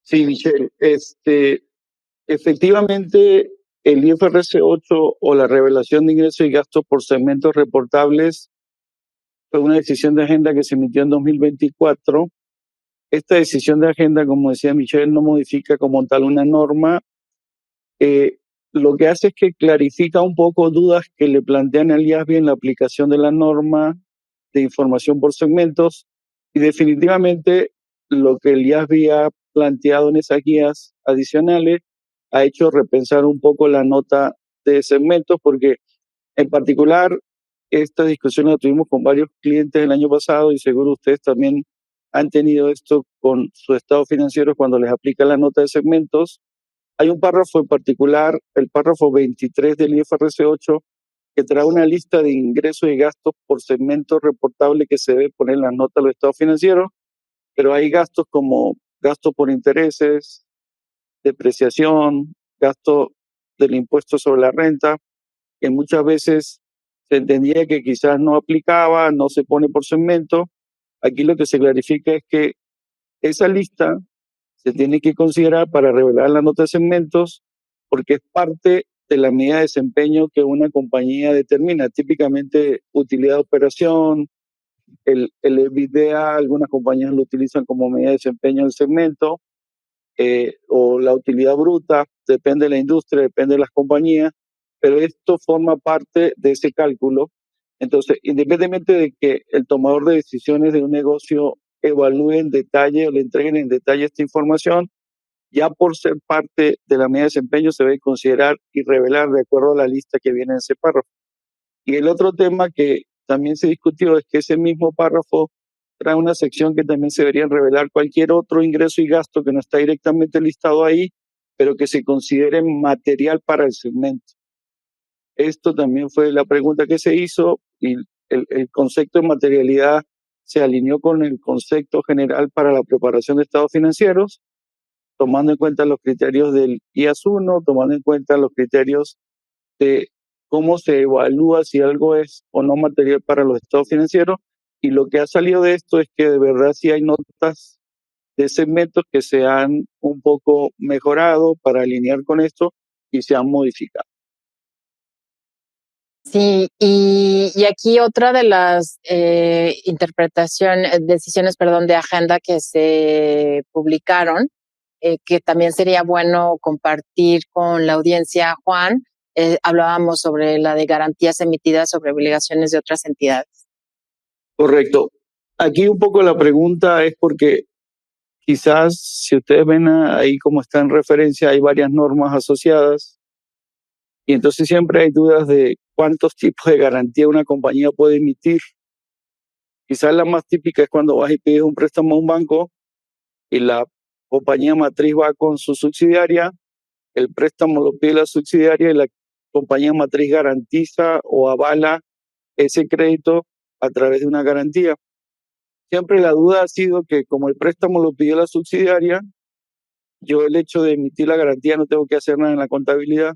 Sí, Michelle, efectivamente el IFRS 8 o la revelación de ingresos y gastos por segmentos reportables fue una decisión de agenda que se emitió en 2024. Esta decisión de agenda, como decía Michelle, no modifica como tal una norma. Lo que hace es que clarifica un poco dudas que le plantean al IASB en la aplicación de la norma de información por segmentos, y definitivamente lo que el IASB ha planteado en esas guías adicionales ha hecho repensar un poco la nota de segmentos, porque en particular esta discusión la tuvimos con varios clientes el año pasado y seguro ustedes también han tenido esto con su estado financiero cuando les aplica la nota de segmentos. Hay un párrafo en particular, el párrafo 23 del IFRS 8, que trae una lista de ingresos y gastos por segmento reportable que se debe poner en la nota de los estados financieros, pero hay gastos como gasto por intereses, depreciación, gasto del impuesto sobre la renta, que muchas veces se entendía que quizás no aplicaba, no se pone por segmento. Aquí lo que se clarifica es que esa lista se tiene que considerar para revelar la nota de segmentos porque es parte de la medida de desempeño que una compañía determina, típicamente utilidad de operación, el EBITDA, algunas compañías lo utilizan como medida de desempeño del segmento, o la utilidad bruta, depende de la industria, depende de las compañías, pero esto forma parte de ese cálculo. Entonces, independientemente de que el tomador de decisiones de un negocio evalúe en detalle o le entreguen en detalle esta información, ya por ser parte de la medida de desempeño se debe considerar y revelar de acuerdo a la lista que viene en ese párrafo. Y el otro tema que también se discutió es que ese mismo párrafo trae una sección que también se debería revelar cualquier otro ingreso y gasto que no está directamente listado ahí, pero que se considere material para el segmento. Esto también fue la pregunta que se hizo y el concepto de materialidad se alineó con el concepto general para la preparación de estados financieros, tomando en cuenta los criterios del IAS 1, tomando en cuenta los criterios de cómo se evalúa si algo es o no material para los estados financieros. Y lo que ha salido de esto es que de verdad sí hay notas de segmentos que se han un poco mejorado para alinear con esto y se han modificado. Sí, y aquí otra de las decisiones, de agenda que se publicaron, que también sería bueno compartir con la audiencia, Juan, hablábamos sobre la de garantías emitidas sobre obligaciones de otras entidades. Correcto. Aquí un poco la pregunta es porque quizás si ustedes ven ahí como está en referencia, hay varias normas asociadas. Y entonces siempre hay dudas de cuántos tipos de garantía una compañía puede emitir. Quizás la más típica es cuando vas y pides un préstamo a un banco y la compañía matriz va con su subsidiaria, el préstamo lo pide la subsidiaria y la compañía matriz garantiza o avala ese crédito a través de una garantía. Siempre la duda ha sido que como el préstamo lo pidió la subsidiaria, yo el hecho de emitir la garantía no tengo que hacer nada en la contabilidad.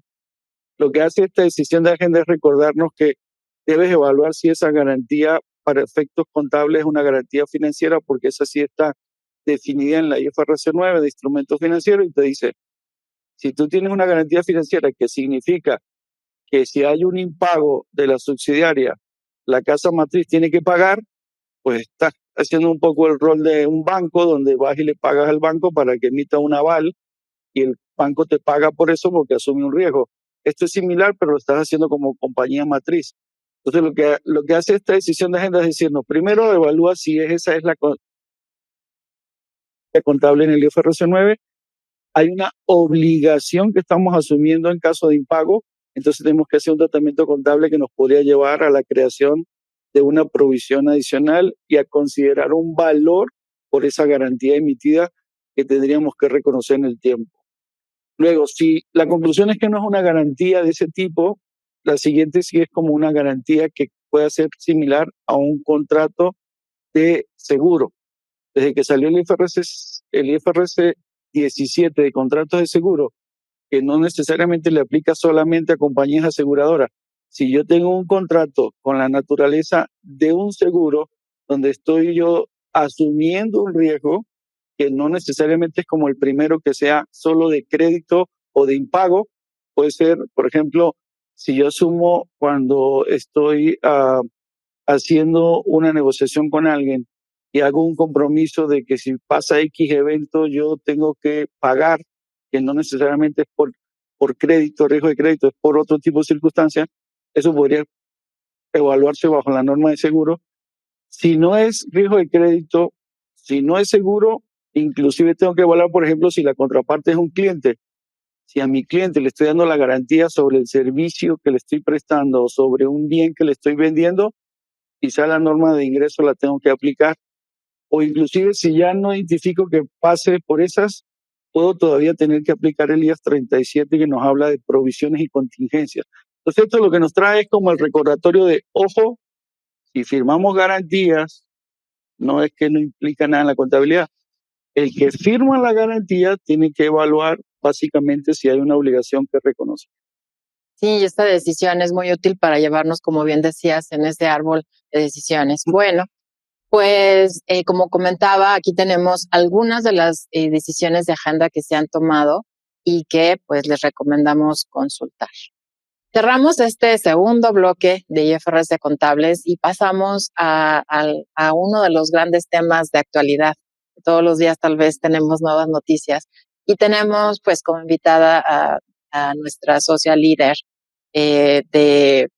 Lo que hace esta decisión de agenda es recordarnos que debes evaluar si esa garantía para efectos contables es una garantía financiera, porque esa sí está definida en la IFRS 9 de instrumentos financieros y te dice, si tú tienes una garantía financiera, que significa que si hay un impago de la subsidiaria, la casa matriz tiene que pagar, pues estás haciendo un poco el rol de un banco donde vas y le pagas al banco para que emita un aval y el banco te paga por eso porque asume un riesgo. Esto es similar, pero lo estás haciendo como compañía matriz. Entonces, lo que hace esta decisión de agenda es decirnos, primero evalúa si esa es la contable en el IFRS 9. Hay una obligación que estamos asumiendo en caso de impago, entonces tenemos que hacer un tratamiento contable que nos podría llevar a la creación de una provisión adicional y a considerar un valor por esa garantía emitida que tendríamos que reconocer en el tiempo. Luego, si la conclusión es que no es una garantía de ese tipo, la siguiente sí es como una garantía que puede ser similar a un contrato de seguro. Desde que salió el IFRS 17 de contratos de seguro, que no necesariamente le aplica solamente a compañías aseguradoras. Si yo tengo un contrato con la naturaleza de un seguro, donde estoy yo asumiendo un riesgo, que no necesariamente es como el primero que sea solo de crédito o de impago, puede ser, por ejemplo, si yo asumo cuando estoy haciendo una negociación con alguien y hago un compromiso de que si pasa X evento yo tengo que pagar, que no necesariamente es por crédito, riesgo de crédito, es por otro tipo de circunstancias, eso podría evaluarse bajo la norma de seguro. Si no es riesgo de crédito, si no es seguro, inclusive tengo que evaluar, por ejemplo, si la contraparte es un cliente. Si a mi cliente le estoy dando la garantía sobre el servicio que le estoy prestando o sobre un bien que le estoy vendiendo, quizá la norma de ingreso la tengo que aplicar. O inclusive si ya no identifico que pase por esas, puedo todavía tener que aplicar el IAS 37 que nos habla de provisiones y contingencias. Entonces esto lo que nos trae es como el recordatorio de, ojo, si firmamos garantías, no es que no implica nada en la contabilidad. El que firma la garantía tiene que evaluar básicamente si hay una obligación que reconocer. Sí, esta decisión es muy útil para llevarnos, como bien decías, en este árbol de decisiones. Bueno, pues como comentaba, aquí tenemos algunas de las decisiones de agenda que se han tomado y que pues les recomendamos consultar. Cerramos este segundo bloque de IFRS contables y pasamos a uno de los grandes temas de actualidad. Todos los días tal vez tenemos nuevas noticias y tenemos pues como invitada a nuestra social líder de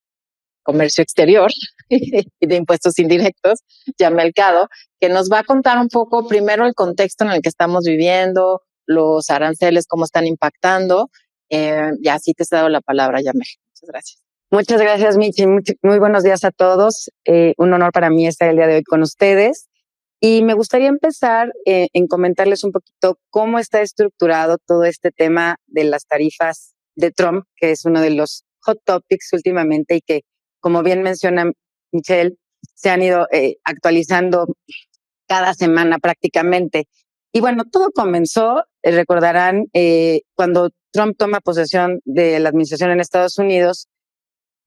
comercio exterior y de impuestos indirectos, Yamel Cado, que nos va a contar un poco primero el contexto en el que estamos viviendo, los aranceles, cómo están impactando. Y así te he dado la palabra, Yamel. Muchas gracias. Muchas gracias, Michi. Muy buenos días a todos. Un honor para mí estar el día de hoy con ustedes. Y me gustaría empezar en comentarles un poquito cómo está estructurado todo este tema de las tarifas de Trump, que es uno de los hot topics últimamente y que, como bien menciona Michelle, se han ido actualizando cada semana prácticamente. Y bueno, todo comenzó, recordarán, cuando Trump toma posesión de la administración en Estados Unidos,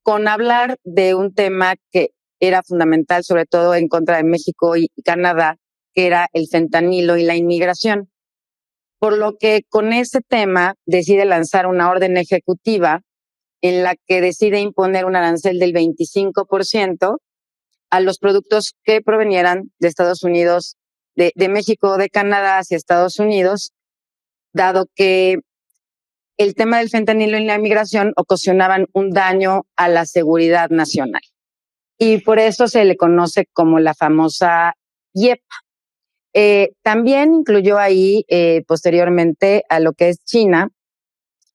con hablar de un tema que era fundamental, sobre todo en contra de México y Canadá, que era el fentanilo y la inmigración. Por lo que con ese tema decide lanzar una orden ejecutiva en la que decide imponer un arancel del 25% a los productos que provenieran de Estados Unidos, de México, de Canadá hacia Estados Unidos, dado que el tema del fentanilo y la inmigración ocasionaban un daño a la seguridad nacional. Y por eso se le conoce como la famosa IEPA. También incluyó ahí posteriormente a lo que es China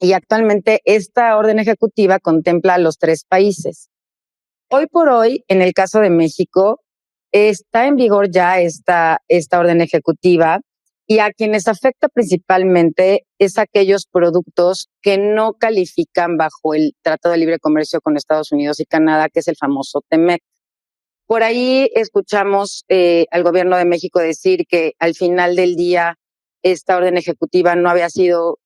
y actualmente esta orden ejecutiva contempla a los 3 países. Hoy por hoy, en el caso de México, está en vigor ya esta orden ejecutiva, y a quienes afecta principalmente es aquellos productos que no califican bajo el Tratado de Libre Comercio con Estados Unidos y Canadá, que es el famoso TEMEC. Por ahí escuchamos al gobierno de México decir que al final del día esta orden ejecutiva no había sido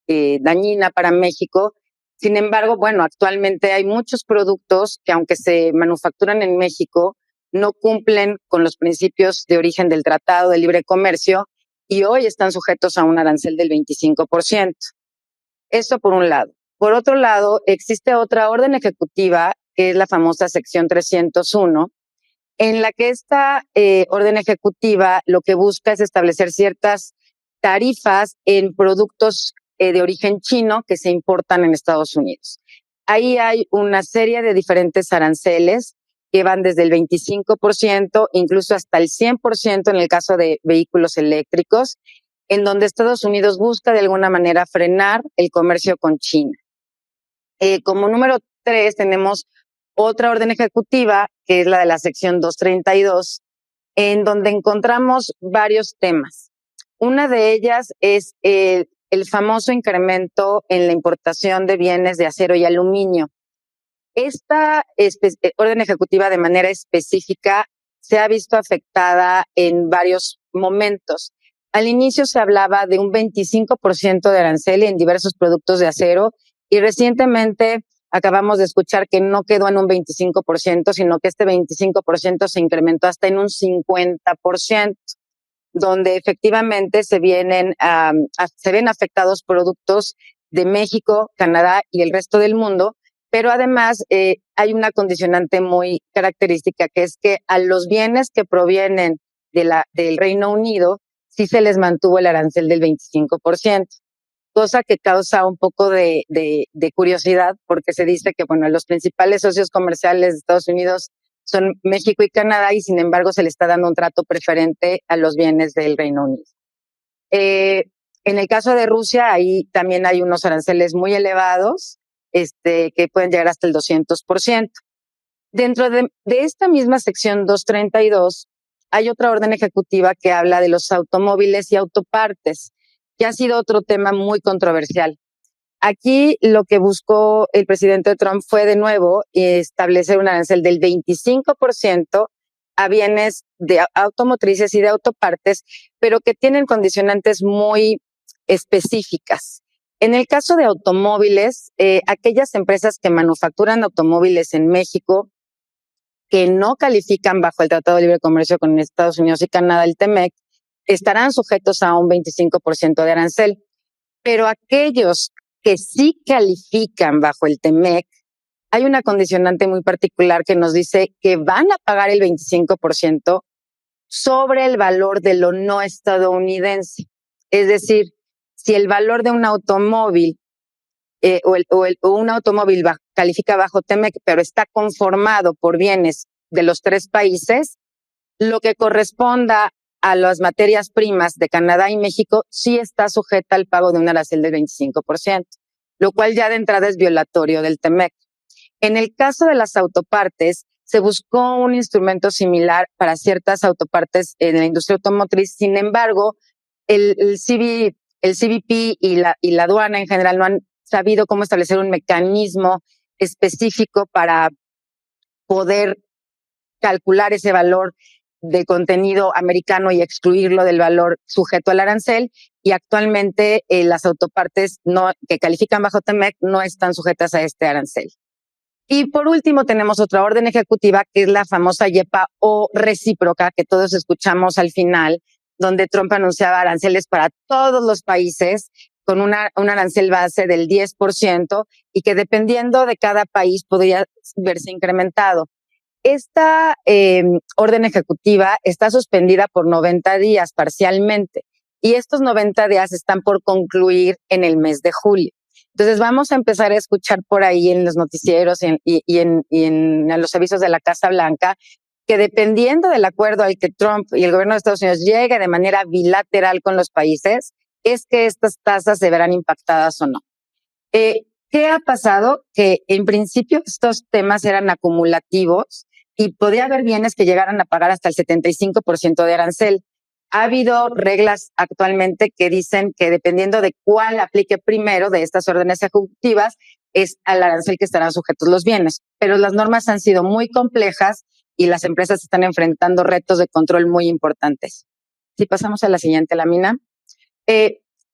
dañina para México. Sin embargo, bueno, actualmente hay muchos productos que, aunque se manufacturan en México, no cumplen con los principios de origen del Tratado de Libre Comercio y hoy están sujetos a un arancel del 25%. Esto por un lado. Por otro lado, existe otra orden ejecutiva, que es la famosa sección 301, en la que esta orden ejecutiva lo que busca es establecer ciertas tarifas en productos de origen chino que se importan en Estados Unidos. Ahí hay una serie de diferentes aranceles que van desde el 25%, incluso hasta el 100% en el caso de vehículos eléctricos, en donde Estados Unidos busca de alguna manera frenar el comercio con China. Como número 3 tenemos otra orden ejecutiva, que es la de la sección 232, en donde encontramos varios temas. Una de ellas es el famoso incremento en la importación de bienes de acero y aluminio. Esta orden ejecutiva de manera específica se ha visto afectada en varios momentos. Al inicio se hablaba de un 25% de arancel en diversos productos de acero y recientemente acabamos de escuchar que no quedó en un 25%, sino que este 25% se incrementó hasta en un 50%, donde efectivamente se ven afectados productos de México, Canadá y el resto del mundo, pero además hay una condicionante muy característica, que es que a los bienes que provienen del Reino Unido sí se les mantuvo el arancel del 25%, cosa que causa un poco de curiosidad, porque se dice que, bueno, los principales socios comerciales de Estados Unidos son México y Canadá, y sin embargo se le está dando un trato preferente a los bienes del Reino Unido. En el caso de Rusia, ahí también hay unos aranceles muy elevados, que pueden llegar hasta el 200%. Dentro de esta misma sección 232, hay otra orden ejecutiva que habla de los automóviles y autopartes, que ha sido otro tema muy controversial. Aquí lo que buscó el presidente Trump fue de nuevo establecer un arancel del 25% a bienes de automotrices y de autopartes, pero que tienen condicionantes muy específicas. En el caso de automóviles, aquellas empresas que manufacturan automóviles en México que no califican bajo el Tratado de Libre Comercio con Estados Unidos y Canadá, el TEMEC, estarán sujetos a un 25% de arancel. Pero aquellos que sí califican bajo el TEMEC, hay una condicionante muy particular que nos dice que van a pagar el 25% sobre el valor de lo no estadounidense. Es decir, si el valor de un automóvil o un automóvil califica bajo TEMEC, pero está conformado por bienes de los 3 países, lo que corresponda a las materias primas de Canadá y México sí está sujeta al pago de un arancel del 25%, lo cual ya de entrada es violatorio del TEMEC. En el caso de las autopartes, se buscó un instrumento similar para ciertas autopartes en la industria automotriz. Sin embargo, el CBP y la aduana en general no han sabido cómo establecer un mecanismo específico para poder calcular ese valor de contenido americano y excluirlo del valor sujeto al arancel, y actualmente las autopartes que califican bajo TEMEC no están sujetas a este arancel. Y por último tenemos otra orden ejecutiva, que es la famosa YEPA o recíproca, que todos escuchamos al final, donde Trump anunciaba aranceles para todos los países con un arancel base del 10% y que dependiendo de cada país podría verse incrementado. Esta orden ejecutiva está suspendida por 90 días parcialmente, y estos 90 días están por concluir en el mes de julio. Entonces vamos a empezar a escuchar por ahí en los noticieros y en los avisos de la Casa Blanca que, dependiendo del acuerdo al que Trump y el gobierno de Estados Unidos llegue de manera bilateral con los países, es que estas tasas se verán impactadas o no. ¿Qué ha pasado? Que en principio estos temas eran acumulativos y podía haber bienes que llegaran a pagar hasta el 75% de arancel. Ha habido reglas actualmente que dicen que dependiendo de cuál aplique primero de estas órdenes ejecutivas, es al arancel que estarán sujetos los bienes. Pero las normas han sido muy complejas y las empresas están enfrentando retos de control muy importantes. Si pasamos a la siguiente lámina.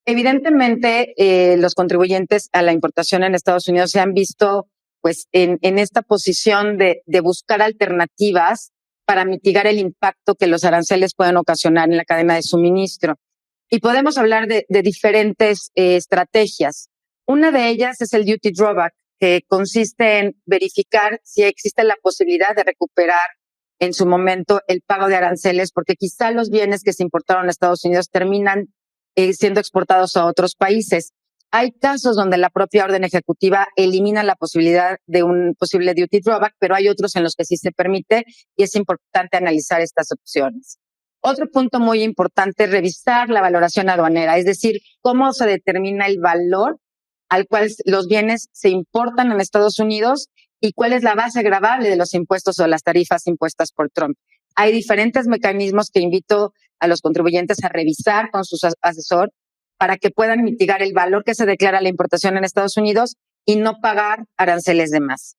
Evidentemente, los contribuyentes a la importación en Estados Unidos se han visto pues en esta posición de buscar alternativas para mitigar el impacto que los aranceles pueden ocasionar en la cadena de suministro. Y podemos hablar de diferentes estrategias. Una de ellas es el duty drawback, que consiste en verificar si existe la posibilidad de recuperar en su momento el pago de aranceles, porque quizá los bienes que se importaron a Estados Unidos terminan siendo exportados a otros países. Hay casos donde la propia orden ejecutiva elimina la posibilidad de un posible duty drawback, pero hay otros en los que sí se permite y es importante analizar estas opciones. Otro punto muy importante es revisar la valoración aduanera, es decir, cómo se determina el valor al cual los bienes se importan en Estados Unidos y cuál es la base gravable de los impuestos o las tarifas impuestas por Trump. Hay diferentes mecanismos que invito a los contribuyentes a revisar con su asesor para que puedan mitigar el valor que se declara la importación en Estados Unidos y no pagar aranceles de más.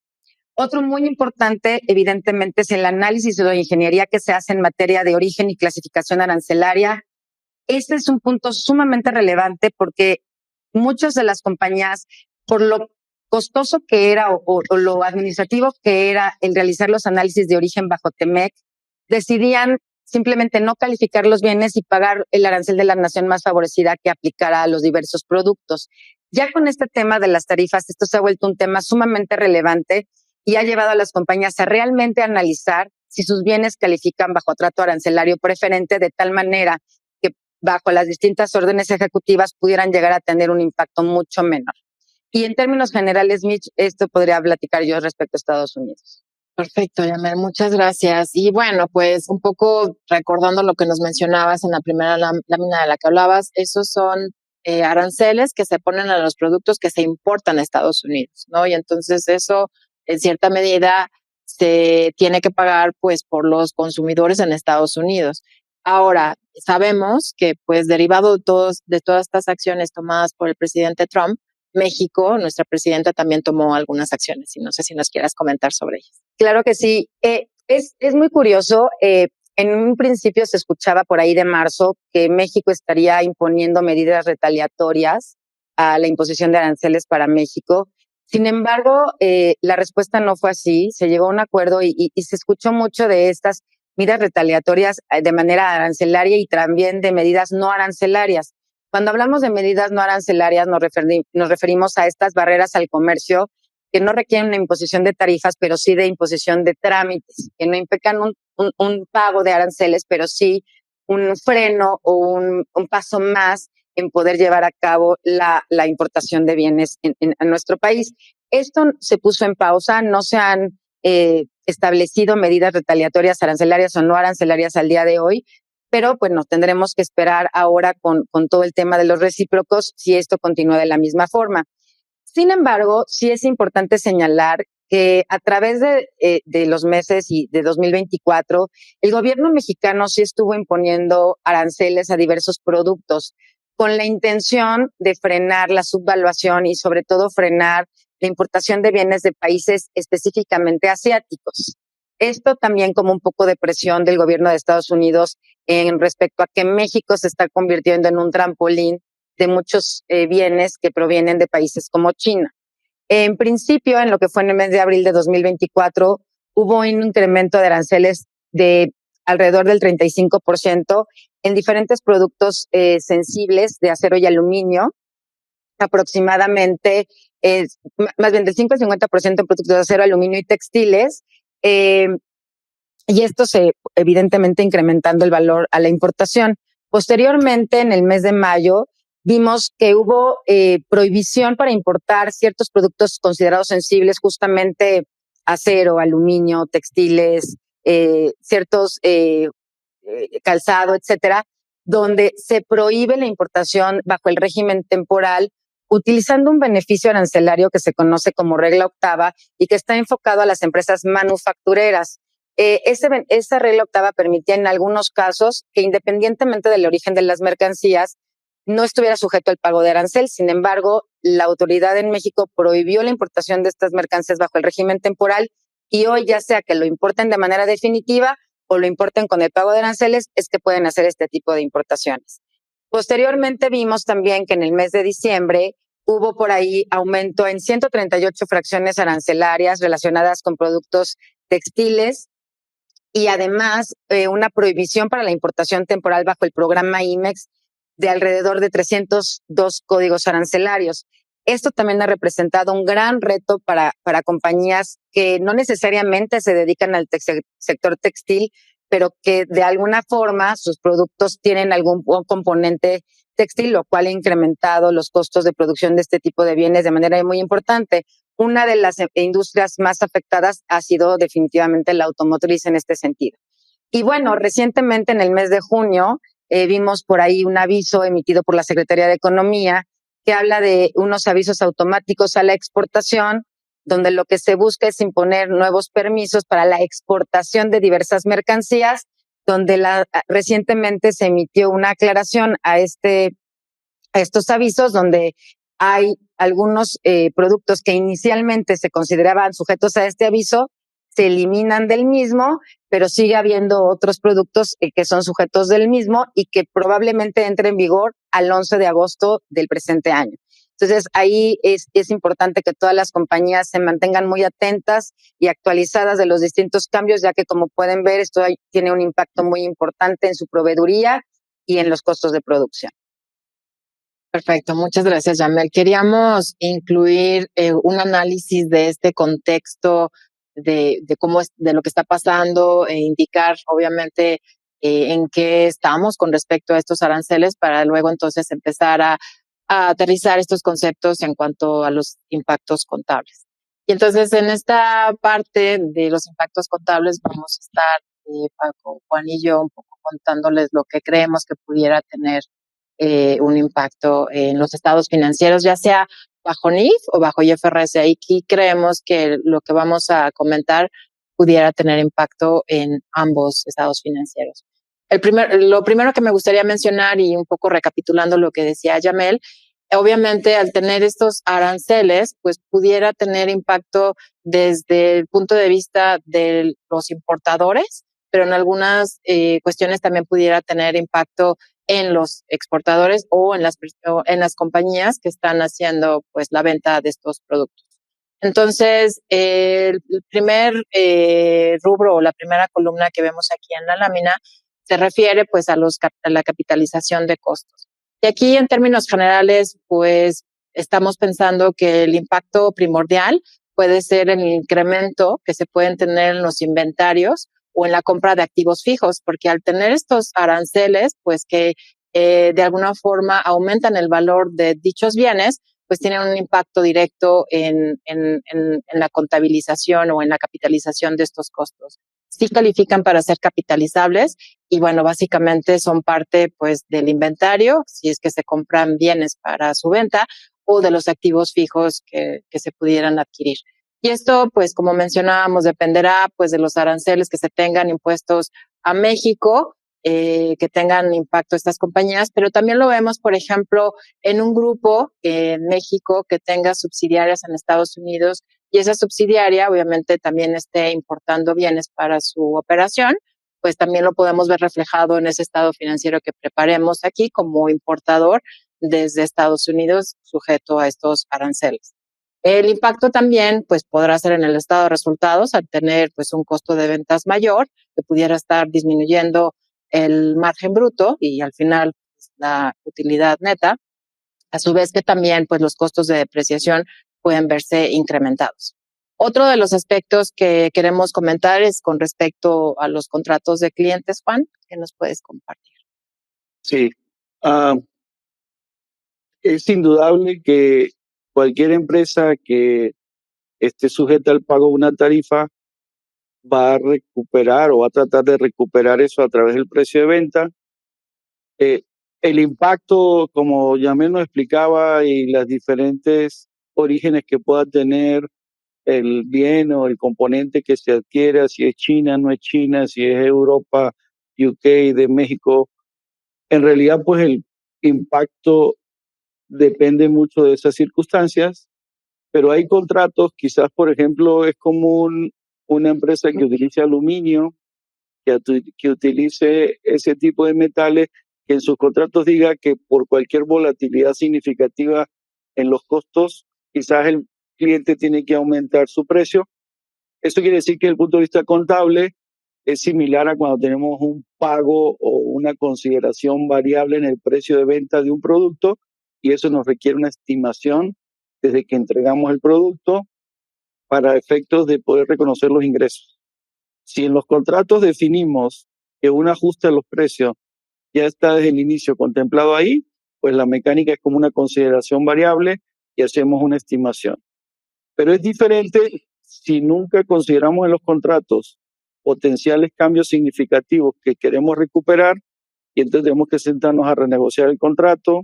Otro muy importante, evidentemente, es el análisis de ingeniería que se hace en materia de origen y clasificación arancelaria. Este es un punto sumamente relevante porque muchas de las compañías, por lo costoso que era o lo administrativo que era el realizar los análisis de origen bajo TEMEC, decidían simplemente no calificar los bienes y pagar el arancel de la nación más favorecida que aplicara a los diversos productos. Ya con este tema de las tarifas, esto se ha vuelto un tema sumamente relevante y ha llevado a las compañías a realmente analizar si sus bienes califican bajo trato arancelario preferente, de tal manera que bajo las distintas órdenes ejecutivas pudieran llegar a tener un impacto mucho menor. Y en términos generales, Mitch, esto podría platicar yo respecto a Estados Unidos. Perfecto, Yamel, muchas gracias. Y bueno, pues un poco recordando lo que nos mencionabas en la primera lámina de la que hablabas, esos son aranceles que se ponen a los productos que se importan a Estados Unidos, ¿no? Y entonces eso, en cierta medida, se tiene que pagar pues por los consumidores en Estados Unidos. Ahora, sabemos que pues derivado de todas estas acciones tomadas por el presidente Trump, México, nuestra presidenta también tomó algunas acciones y no sé si nos quieras comentar sobre ellas. Claro que sí. Es muy curioso. En un principio se escuchaba por ahí de marzo que México estaría imponiendo medidas retaliatorias a la imposición de aranceles para México. Sin embargo, la respuesta no fue así. Se llegó a un acuerdo y se escuchó mucho de estas medidas retaliatorias de manera arancelaria y también de medidas no arancelarias. Cuando hablamos de medidas no arancelarias, nos referimos a estas barreras al comercio que no requieren una imposición de tarifas, pero sí de imposición de trámites, que no implican un pago de aranceles, pero sí un freno o un paso más en poder llevar a cabo la importación de bienes en nuestro país. Esto se puso en pausa, no se han establecido medidas retaliatorias arancelarias o no arancelarias al día de hoy, pero bueno, tendremos que esperar ahora con todo el tema de los recíprocos si esto continúa de la misma forma. Sin embargo, sí es importante señalar que a través de los meses y de 2024, el gobierno mexicano sí estuvo imponiendo aranceles a diversos productos con la intención de frenar la subvaluación y sobre todo frenar la importación de bienes de países específicamente asiáticos. Esto también como un poco de presión del gobierno de Estados Unidos en respecto a que México se está convirtiendo en un trampolín de muchos bienes que provienen de países como China. En principio, en lo que fue en el mes de abril de 2024, hubo un incremento de aranceles de alrededor del 35% en diferentes productos sensibles de acero y aluminio, aproximadamente, más bien del 5 al 50% en productos de acero, aluminio y textiles, y esto evidentemente incrementando el valor a la importación. Posteriormente, en el mes de mayo, vimos que hubo prohibición para importar ciertos productos considerados sensibles, justamente acero, aluminio, textiles, ciertos calzado, etcétera, donde se prohíbe la importación bajo el régimen temporal utilizando un beneficio arancelario que se conoce como regla octava y que está enfocado a las empresas manufactureras. Esa regla octava permitía en algunos casos que, independientemente del origen de las mercancías, no estuviera sujeto al pago de arancel. Sin embargo, la autoridad en México prohibió la importación de estas mercancías bajo el régimen temporal, y hoy, ya sea que lo importen de manera definitiva o lo importen con el pago de aranceles, es que pueden hacer este tipo de importaciones. Posteriormente vimos también que en el mes de diciembre hubo por ahí aumento en 138 fracciones arancelarias relacionadas con productos textiles, y además una prohibición para la importación temporal bajo el programa IMEX de alrededor de 302 códigos arancelarios. Esto también ha representado un gran reto para compañías que no necesariamente se dedican al sector textil, pero que de alguna forma sus productos tienen algún componente textil, lo cual ha incrementado los costos de producción de este tipo de bienes de manera muy importante. Una de las industrias más afectadas ha sido definitivamente la automotriz en este sentido. Y bueno, recientemente en el mes de junio vimos por ahí un aviso emitido por la Secretaría de Economía que habla de unos avisos automáticos a la exportación, donde lo que se busca es imponer nuevos permisos para la exportación de diversas mercancías, donde recientemente se emitió una aclaración a estos avisos, donde hay algunos productos que inicialmente se consideraban sujetos a este aviso, se eliminan del mismo, pero sigue habiendo otros productos que son sujetos del mismo y que probablemente entre en vigor al 11 de agosto del presente año. Entonces, ahí es importante que todas las compañías se mantengan muy atentas y actualizadas de los distintos cambios, ya que, como pueden ver, esto tiene un impacto muy importante en su proveeduría y en los costos de producción. Perfecto, muchas gracias, Yamel. Queríamos incluir un análisis de este contexto de cómo es, de lo que está pasando, e indicar, obviamente, en qué estamos con respecto a estos aranceles, para luego entonces empezar a aterrizar estos conceptos en cuanto a los impactos contables. Y entonces, en esta parte de los impactos contables vamos a estar, Paco, Juan y yo, un poco contándoles lo que creemos que pudiera tener un impacto en los estados financieros, ya sea bajo NIF o bajo IFRS. Aquí creemos que lo que vamos a comentar pudiera tener impacto en ambos estados financieros. Lo primero que me gustaría mencionar, y un poco recapitulando lo que decía Yamel, obviamente al tener estos aranceles, pues pudiera tener impacto desde el punto de vista de los importadores, pero en algunas cuestiones también pudiera tener impacto en los exportadores o en las compañías que están haciendo pues la venta de estos productos. Entonces, el primer rubro o la primera columna que vemos aquí en la lámina se refiere pues a la capitalización de costos. Y aquí, en términos generales, pues estamos pensando que el impacto primordial puede ser el incremento que se pueden tener en los inventarios o en la compra de activos fijos, porque al tener estos aranceles, pues que de alguna forma aumentan el valor de dichos bienes, pues tienen un impacto directo en la contabilización o en la capitalización de estos costos. Sí califican para ser capitalizables y bueno, básicamente son parte pues del inventario, si es que se compran bienes para su venta, o de los activos fijos que se pudieran adquirir. Y esto, pues como mencionábamos, dependerá pues de los aranceles que se tengan impuestos a México, que tengan impacto estas compañías, pero también lo vemos, por ejemplo, en un grupo en México que tenga subsidiarias en Estados Unidos, y esa subsidiaria obviamente también esté importando bienes para su operación, pues también lo podemos ver reflejado en ese estado financiero que preparemos aquí como importador desde Estados Unidos, sujeto a estos aranceles. El impacto también pues podrá ser en el estado de resultados al tener pues un costo de ventas mayor, que pudiera estar disminuyendo el margen bruto y al final pues, la utilidad neta, a su vez que también pues los costos de depreciación pueden verse incrementados. Otro de los aspectos que queremos comentar es con respecto a los contratos de clientes. Juan, ¿qué nos puedes compartir? Sí, es indudable que cualquier empresa que esté sujeta al pago de una tarifa va a recuperar o va a tratar de recuperar eso a través del precio de venta. El impacto, como Yamel nos explicaba, y las diferentes orígenes que pueda tener el bien o el componente que se adquiera, si es China, no es China, si es Europa, UK, de México, en realidad pues el impacto depende mucho de esas circunstancias, pero hay contratos, quizás por ejemplo es común una empresa que utilice aluminio, que utilice ese tipo de metales, que en sus contratos diga que por cualquier volatilidad significativa en los costos, quizás el cliente tiene que aumentar su precio. Eso quiere decir que desde el punto de vista contable es similar a cuando tenemos un pago o una consideración variable en el precio de venta de un producto, y eso nos requiere una estimación desde que entregamos el producto para efectos de poder reconocer los ingresos. Si en los contratos definimos que un ajuste a los precios ya está desde el inicio contemplado ahí, pues la mecánica es como una consideración variable y hacemos una estimación. Pero es diferente si nunca consideramos en los contratos potenciales cambios significativos que queremos recuperar, y entonces tenemos que sentarnos a renegociar el contrato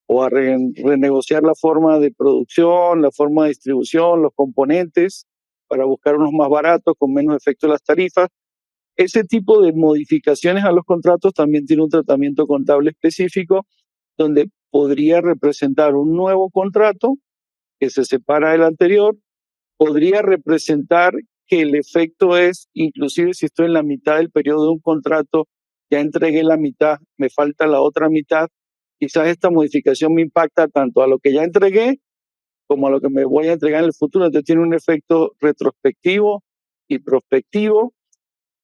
o a renegociar la forma de producción, la forma de distribución, los componentes, para buscar unos más baratos, con menos efecto de las tarifas. Ese tipo de modificaciones a los contratos también tiene un tratamiento contable específico, donde podría representar un nuevo contrato que se separa del anterior, podría representar que el efecto es, inclusive si estoy en la mitad del periodo de un contrato, ya entregué la mitad, me falta la otra mitad, quizás esta modificación me impacta tanto a lo que ya entregué como a lo que me voy a entregar en el futuro. Entonces tiene un efecto retrospectivo y prospectivo,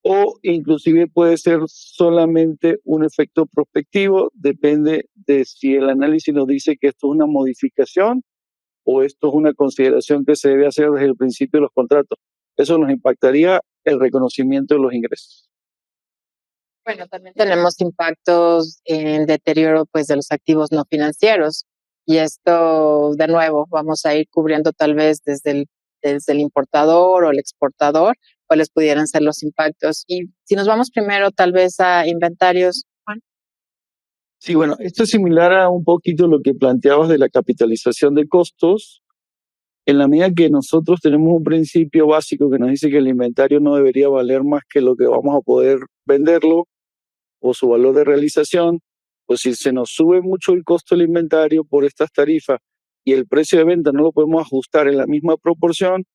o inclusive puede ser solamente un efecto prospectivo, depende de si el análisis nos dice que esto es una modificación o esto es una consideración que se debe hacer desde el principio de los contratos. Eso nos impactaría el reconocimiento de los ingresos. Bueno, también tenemos impactos en deterioro pues de los activos no financieros, y esto de nuevo vamos a ir cubriendo tal vez desde el importador o el exportador cuáles pudieran ser los impactos. Y si nos vamos primero tal vez a inventarios, Juan. Sí, bueno, esto es similar a un poquito lo que planteabas de la capitalización de costos. En la medida que nosotros tenemos un principio básico que nos dice que el inventario no debería valer más que lo que vamos a poder venderlo o su valor de realización, pues si se nos sube mucho el costo del inventario por estas tarifas y el precio de venta no lo podemos ajustar en la misma proporción,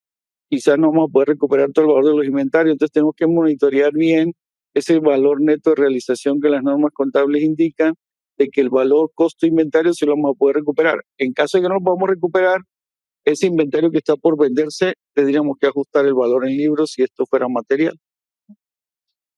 quizás no vamos a poder recuperar todo el valor de los inventarios. Entonces tenemos que monitorear bien ese valor neto de realización que las normas contables indican, de que el valor costo inventario sí lo vamos a poder recuperar. En caso de que no lo podamos recuperar, ese inventario que está por venderse, tendríamos que ajustar el valor en libros si esto fuera material.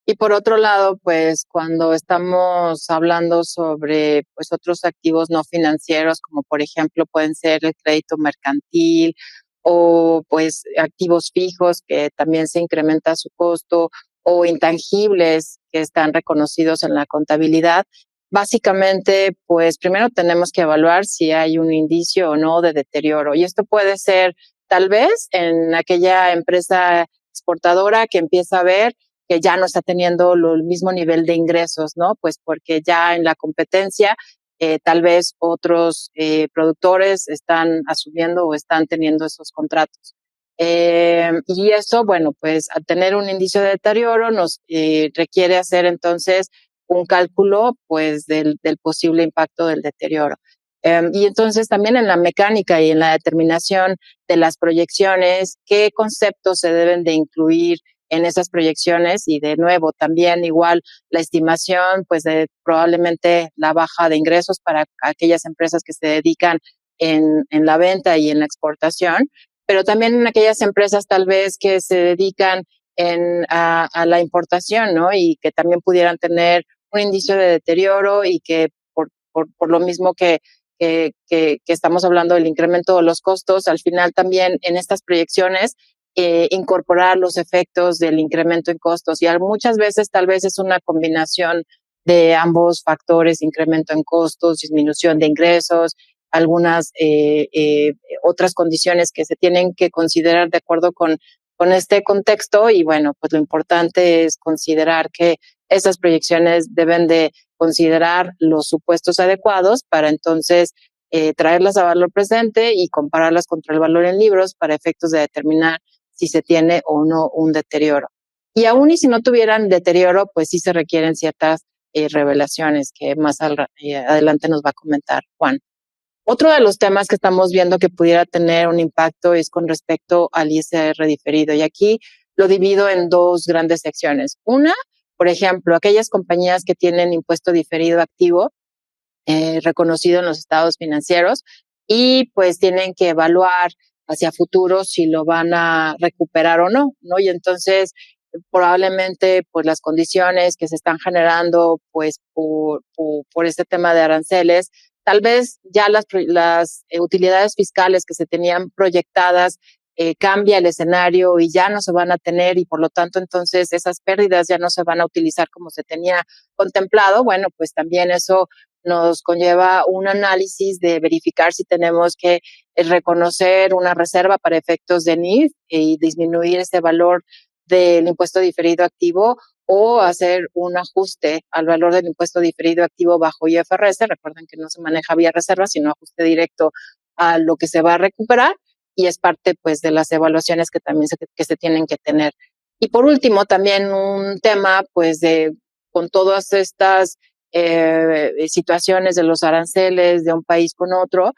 Y por otro lado, pues cuando estamos hablando sobre pues otros activos no financieros, como por ejemplo pueden ser el crédito mercantil o pues activos fijos que también se incrementa su costo, o intangibles que están reconocidos en la contabilidad, básicamente pues primero tenemos que evaluar si hay un indicio o no de deterioro. Y esto puede ser tal vez en aquella empresa exportadora que empieza a ver que ya no está teniendo el mismo nivel de ingresos, ¿no? Pues porque ya en la competencia tal vez otros productores están asumiendo o están teniendo esos contratos. Y eso, bueno, pues al tener un índice de deterioro nos requiere hacer entonces un cálculo pues del posible impacto del deterioro. Y entonces también en la mecánica y en la determinación de las proyecciones, qué conceptos se deben de incluir en esas proyecciones, y de nuevo también igual la estimación pues de probablemente la baja de ingresos para aquellas empresas que se dedican en la venta y en la exportación, pero también en aquellas empresas tal vez que se dedican a la importación, ¿no? Y que también pudieran tener un índice de deterioro, y que por lo mismo que estamos hablando del incremento de los costos, al final también en estas proyecciones incorporar los efectos del incremento en costos. Y muchas veces tal vez es una combinación de ambos factores: incremento en costos, disminución de ingresos, algunas otras condiciones que se tienen que considerar de acuerdo con este contexto. Y bueno, pues lo importante es considerar que esas proyecciones deben de considerar los supuestos adecuados para entonces traerlas a valor presente y compararlas contra el valor en libros para efectos de determinar si se tiene o no un deterioro. Y aún y si no tuvieran deterioro, pues sí se requieren ciertas revelaciones que más adelante nos va a comentar Juan. Otro de los temas que estamos viendo que pudiera tener un impacto es con respecto al ISR diferido. Y aquí lo divido en dos grandes secciones. Una, por ejemplo, aquellas compañías que tienen impuesto diferido activo reconocido en los estados financieros y pues tienen que evaluar hacia futuro si lo van a recuperar o no, ¿no? Y entonces probablemente pues las condiciones que se están generando pues por este tema de aranceles, tal vez ya las utilidades fiscales que se tenían proyectadas cambia el escenario y ya no se van a tener y por lo tanto entonces esas pérdidas ya no se van a utilizar como se tenía contemplado. Bueno, pues también eso nos conlleva un análisis de verificar si tenemos que reconocer una reserva para efectos de NIF y disminuir ese valor del impuesto diferido activo o hacer un ajuste al valor del impuesto diferido activo bajo IFRS. Recuerden que no se maneja vía reserva, sino ajuste directo a lo que se va a recuperar y es parte pues de las evaluaciones que también se tienen que tener. Y por último, también un tema pues con todas estas situaciones de los aranceles de un país con otro,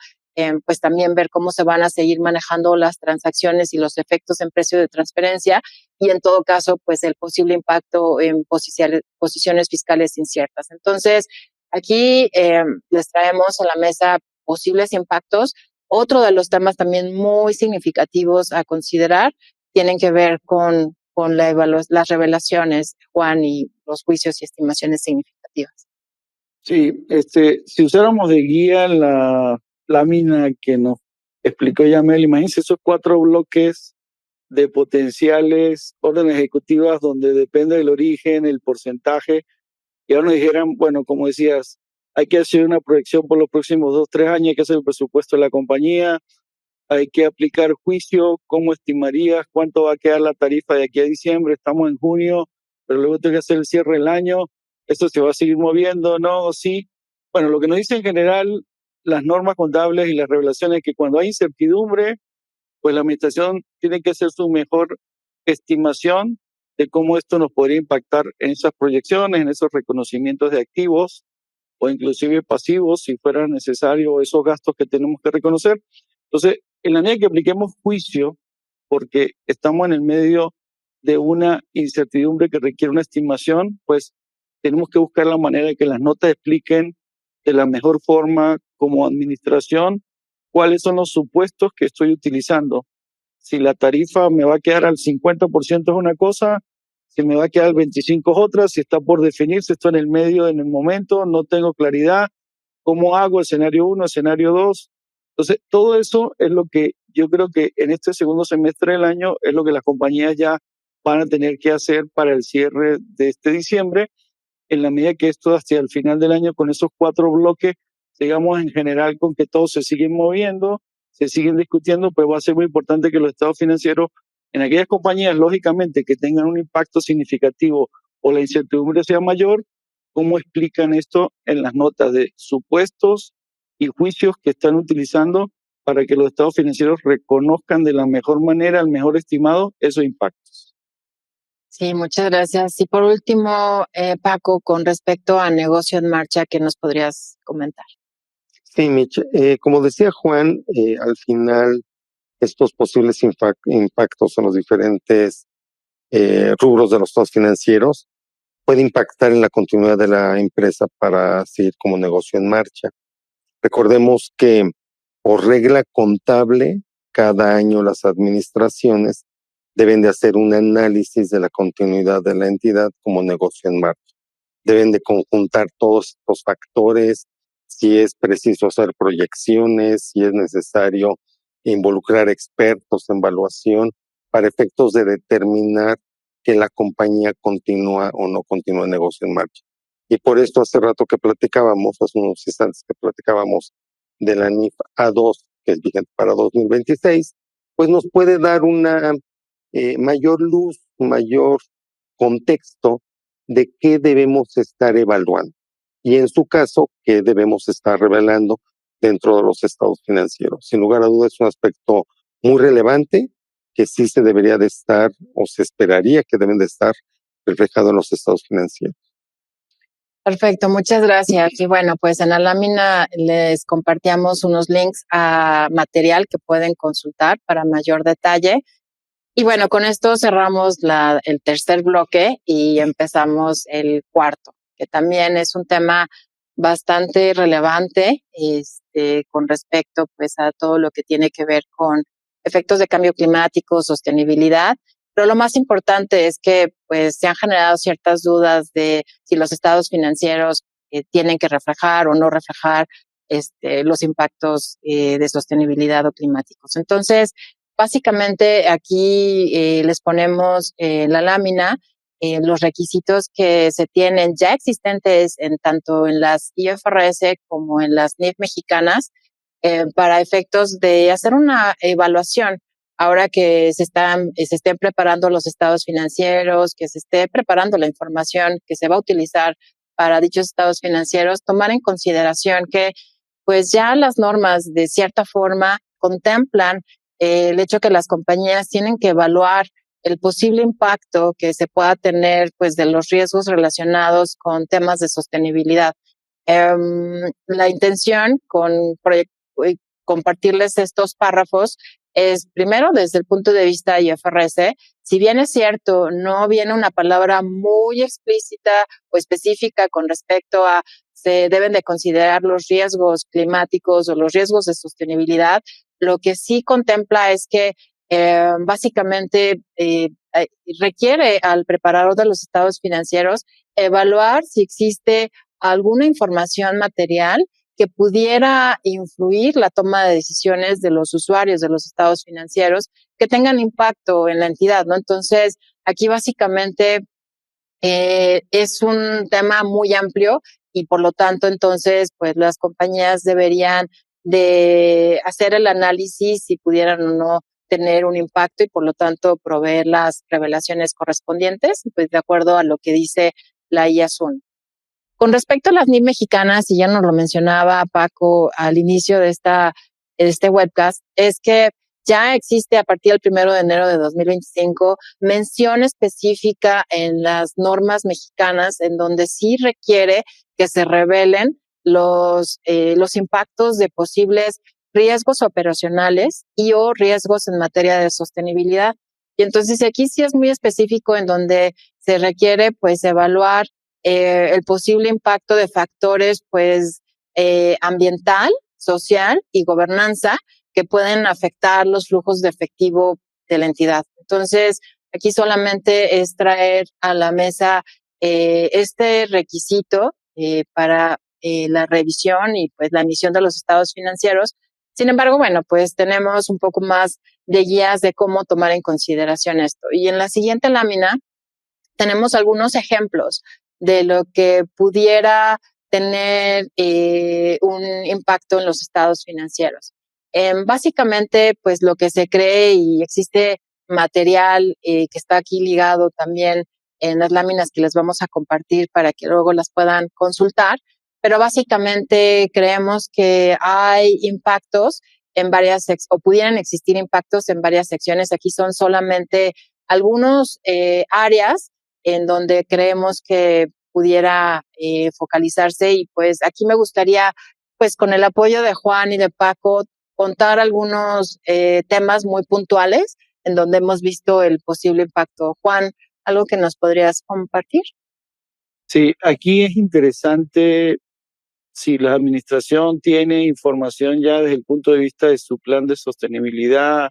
pues también ver cómo se van a seguir manejando las transacciones y los efectos en precio de transferencia y en todo caso, pues el posible impacto en posiciones fiscales inciertas. Entonces, aquí les traemos a la mesa posibles impactos. Otro de los temas también muy significativos a considerar tienen que ver con las revelaciones, Juan, y los juicios y estimaciones significativas. Sí, si usáramos de guía la lámina que nos explicó Yamel, imagínense esos 4 bloques de potenciales órdenes ejecutivas donde depende del origen, el porcentaje, y ahora nos dijeran, bueno, como decías, hay que hacer una proyección por los próximos 2, 3 años, hay que hacer el presupuesto de la compañía, hay que aplicar juicio, ¿cómo estimarías cuánto va a quedar la tarifa de aquí a diciembre? Estamos en junio, pero luego tengo que hacer el cierre del año, ¿esto se va a seguir moviendo? ¿No? ¿Sí? Bueno, lo que nos dice en general las normas contables y las revelaciones es que cuando hay incertidumbre, pues la administración tiene que hacer su mejor estimación de cómo esto nos podría impactar en esas proyecciones, en esos reconocimientos de activos o inclusive pasivos, si fuera necesario, esos gastos que tenemos que reconocer. Entonces, en la medida que apliquemos juicio, porque estamos en el medio de una incertidumbre que requiere una estimación, pues tenemos que buscar la manera de que las notas expliquen de la mejor forma como administración cuáles son los supuestos que estoy utilizando. Si la tarifa me va a quedar al 50% es una cosa, si me va a quedar al 25% es otra, si está por definirse, estoy en el medio, en el momento, no tengo claridad, ¿cómo hago escenario 1, escenario 2? Entonces, todo eso es lo que yo creo que en este segundo semestre del año es lo que las compañías ya van a tener que hacer para el cierre de este diciembre, en la medida que esto hacia el final del año con esos 4 bloques, digamos en general con que todos se siguen moviendo, se siguen discutiendo, pues va a ser muy importante que los estados financieros en aquellas compañías, lógicamente, que tengan un impacto significativo o la incertidumbre sea mayor, cómo explican esto en las notas de supuestos y juicios que están utilizando para que los estados financieros reconozcan de la mejor manera, el mejor estimado, esos impactos. Sí, muchas gracias. Y por último, Paco, con respecto a negocio en marcha, ¿qué nos podrías comentar? Sí, Mitch, como decía Juan, al final estos posibles impactos en los diferentes rubros de los estados financieros puede impactar en la continuidad de la empresa para seguir como negocio en marcha. Recordemos que por regla contable, cada año las administraciones deben de hacer un análisis de la continuidad de la entidad como negocio en marcha. Deben de conjuntar todos estos factores, si es preciso hacer proyecciones, si es necesario involucrar expertos en evaluación para efectos de determinar que la compañía continúa o no continúa el negocio en marcha. Y por esto hace rato que platicábamos, hace unos instantes que platicábamos de la NIF A2, que es vigente para 2026, pues nos puede dar una mayor luz, mayor contexto de qué debemos estar evaluando. y en su caso, qué debemos estar revelando dentro de los estados financieros. Sin lugar a dudas, es un aspecto muy relevante que sí se debería de estar o se esperaría que deben de estar reflejado en los estados financieros. Perfecto, muchas gracias. Y bueno, pues en la lámina les compartíamos unos links a material que pueden consultar para mayor detalle. Y bueno, con esto cerramos el tercer bloque y empezamos el cuarto, que también es un tema bastante relevante con respecto pues a todo lo que tiene que ver con efectos de cambio climático, sostenibilidad. Pero lo más importante es que pues se han generado ciertas dudas de si los estados financieros tienen que reflejar o no reflejar los impactos de sostenibilidad o climáticos. Entonces, básicamente aquí les ponemos la lámina los requisitos que se tienen ya existentes tanto en las IFRS como en las NIF mexicanas para efectos de hacer una evaluación. Ahora que se estén preparando los estados financieros, que se esté preparando la información que se va a utilizar para dichos estados financieros, tomar en consideración que pues ya las normas de cierta forma contemplan el hecho que las compañías tienen que evaluar el posible impacto que se pueda tener pues de los riesgos relacionados con temas de sostenibilidad. La intención con compartirles estos párrafos es primero desde el punto de vista IFRS, si bien es cierto, no viene una palabra muy explícita o específica con respecto a se deben de considerar los riesgos climáticos o los riesgos de sostenibilidad, lo que sí contempla es que básicamente requiere al preparador de los estados financieros evaluar si existe alguna información material que pudiera influir la toma de decisiones de los usuarios de los estados financieros que tengan impacto en la entidad, ¿no? Entonces, aquí básicamente es un tema muy amplio y por lo tanto, entonces, pues las compañías deberían de hacer el análisis si pudieran o no tener un impacto y por lo tanto proveer las revelaciones correspondientes, pues de acuerdo a lo que dice la IAS 1. Con respecto a las NIF mexicanas, y ya nos lo mencionaba Paco al inicio de este webcast, es que ya existe a partir del 1 de enero de 2025 mención específica en las normas mexicanas en donde sí requiere que se revelen los impactos de posibles riesgos operacionales y o riesgos en materia de sostenibilidad. Y entonces aquí sí es muy específico en donde se requiere pues evaluar el posible impacto de factores pues ambiental, social y gobernanza que pueden afectar los flujos de efectivo de la entidad. Entonces, aquí solamente es traer a la mesa este requisito para la revisión y pues la emisión de los estados financieros. Sin embargo, bueno, pues tenemos un poco más de guías de cómo tomar en consideración esto. Y en la siguiente lámina tenemos algunos ejemplos de lo que pudiera tener un impacto en los estados financieros. Básicamente, pues lo que se cree y existe material que está aquí ligado también en las láminas que les vamos a compartir para que luego las puedan consultar, pero básicamente creemos que hay impactos en varias, o pudieran existir impactos en varias secciones. Aquí son solamente algunos áreas en donde creemos que pudiera focalizarse y pues aquí me gustaría pues con el apoyo de Juan y de Paco contar algunos temas muy puntuales en donde hemos visto el posible impacto. Juan, ¿algo que nos podrías compartir? Sí, aquí es interesante si la administración tiene información ya desde el punto de vista de su plan de sostenibilidad,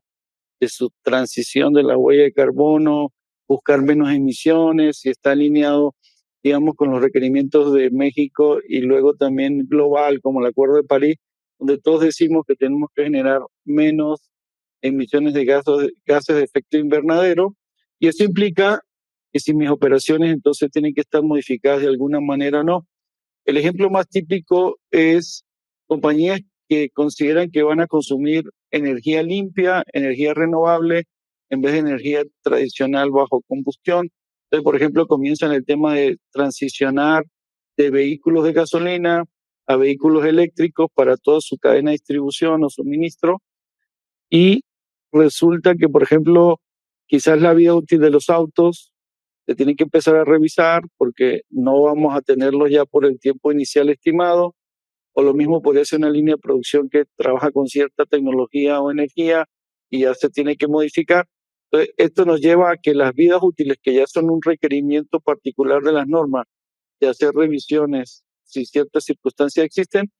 de su transición de la huella de carbono, buscar menos emisiones, si está alineado, digamos, con los requerimientos de México y luego también global, como el Acuerdo de París, donde todos decimos que tenemos que generar menos emisiones de gases de efecto invernadero, y eso implica que si mis operaciones entonces tienen que estar modificadas de alguna manera o no. El ejemplo más típico es compañías que consideran que van a consumir energía limpia, energía renovable, en vez de energía tradicional bajo combustión. Entonces, por ejemplo, comienzan el tema de transicionar de vehículos de gasolina a vehículos eléctricos para toda su cadena de distribución o suministro. Y resulta que, por ejemplo, quizás la vida útil de los autos se tiene que empezar a revisar porque no vamos a tenerlos ya por el tiempo inicial estimado, o lo mismo podría ser una línea de producción que trabaja con cierta tecnología o energía y ya se tiene que modificar. Entonces, esto nos lleva a que las vidas útiles, que ya son un requerimiento particular de las normas, de hacer revisiones si ciertas circunstancias existen,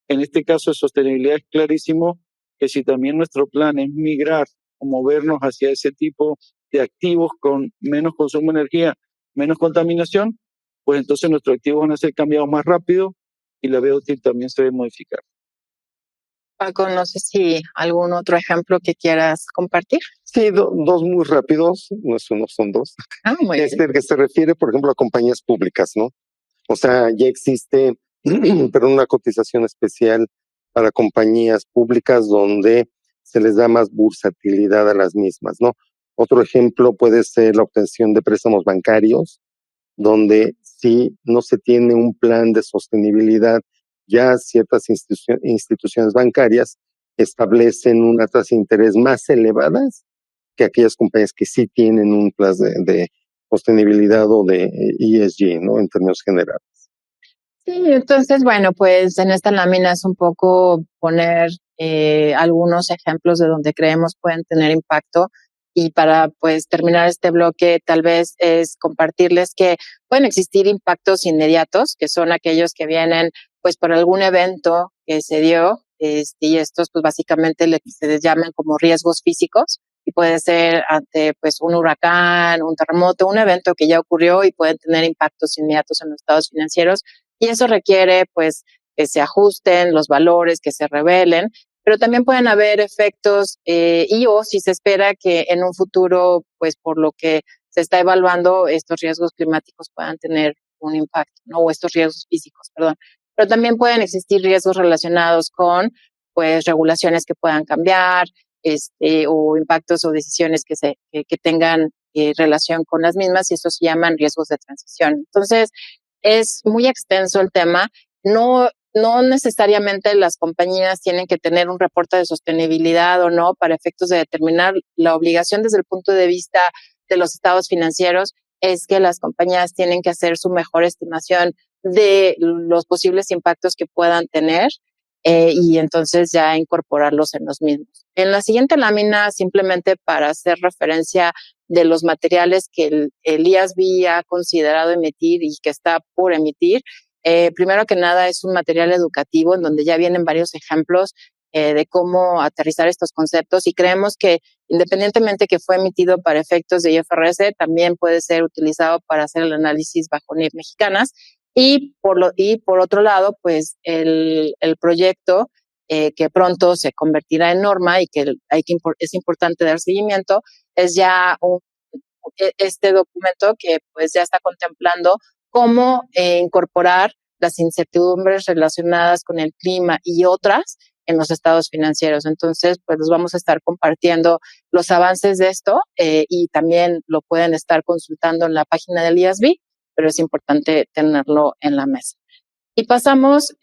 en este caso de sostenibilidad es clarísimo que si también nuestro plan es migrar o movernos hacia ese tipo de activos con menos consumo de energía, menos contaminación, pues entonces nuestros activos van a ser cambiados más rápido y la vida útil también se debe modificar. Paco, no sé si algún otro ejemplo que quieras compartir. Sí, dos muy rápidos, no es uno, son dos. Muy bien. Que se refiere, por ejemplo, a compañías públicas, ¿no? O sea, ya existe, pero una cotización especial para compañías públicas donde se les da más bursatilidad a las mismas, ¿no? Otro ejemplo puede ser la obtención de préstamos bancarios, donde si no se tiene un plan de sostenibilidad, ya ciertas instituciones bancarias establecen unas tasas de interés más elevadas que aquellas compañías que sí tienen un plan de sostenibilidad o de ESG, ¿no? En términos generales. Sí, entonces, bueno, pues en esta lámina es un poco poner algunos ejemplos de donde creemos pueden tener impacto. Y para pues terminar este bloque, tal vez es compartirles que pueden existir impactos inmediatos, que son aquellos que vienen pues por algún evento que se dio, y estos pues básicamente se les llaman como riesgos físicos, y puede ser ante pues un huracán, un terremoto, un evento que ya ocurrió y pueden tener impactos inmediatos en los estados financieros. Y eso requiere pues que se ajusten los valores, que se revelen, pero también pueden haber efectos y o si se espera que en un futuro, pues por lo que se está evaluando, estos riesgos climáticos puedan tener un impacto, ¿no? O estos riesgos físicos, perdón. Pero también pueden existir riesgos relacionados con pues regulaciones que puedan cambiar, o impactos o decisiones que tengan relación con las mismas, y estos se llaman riesgos de transición. Entonces, es muy extenso el tema. No necesariamente las compañías tienen que tener un reporte de sostenibilidad o no para efectos de determinar. La obligación desde el punto de vista de los estados financieros es que las compañías tienen que hacer su mejor estimación de los posibles impactos que puedan tener y entonces ya incorporarlos en los mismos. En la siguiente lámina, simplemente para hacer referencia de los materiales que el IASB ha considerado emitir y que está por emitir, primero que nada es un material educativo en donde ya vienen varios ejemplos de cómo aterrizar estos conceptos, y creemos que independientemente que fue emitido para efectos de IFRS, también puede ser utilizado para hacer el análisis bajo NIF mexicanas. Y por otro lado, pues el proyecto que pronto se convertirá en norma y que es importante dar seguimiento, es ya este documento que pues ya está contemplando cómo incorporar las incertidumbres relacionadas con el clima y otras en los estados financieros. Entonces, pues los vamos a estar compartiendo los avances de esto y también lo pueden estar consultando en la página del IASB, pero es importante tenerlo en la mesa. Y pasamos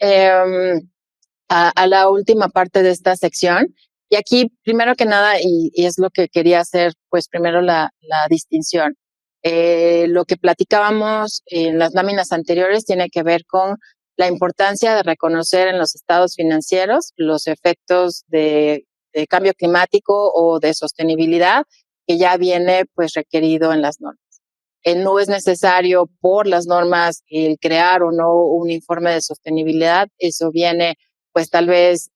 a la última parte de esta sección. Y aquí, primero que nada, y es lo que quería hacer, pues primero la distinción. Lo que platicábamos en las láminas anteriores tiene que ver con la importancia de reconocer en los estados financieros los efectos de cambio climático o de sostenibilidad que ya viene pues requerido en las normas. No es necesario por las normas el crear o no un informe de sostenibilidad, eso viene pues tal vez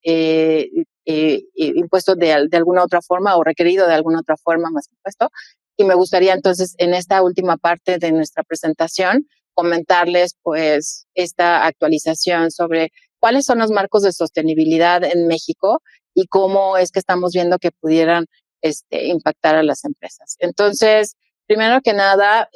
impuesto de alguna otra forma o requerido de alguna otra forma más impuesto. Y me gustaría entonces en esta última parte de nuestra presentación comentarles pues esta actualización sobre cuáles son los marcos de sostenibilidad en México y cómo es que estamos viendo que pudieran impactar a las empresas. Entonces, primero que nada,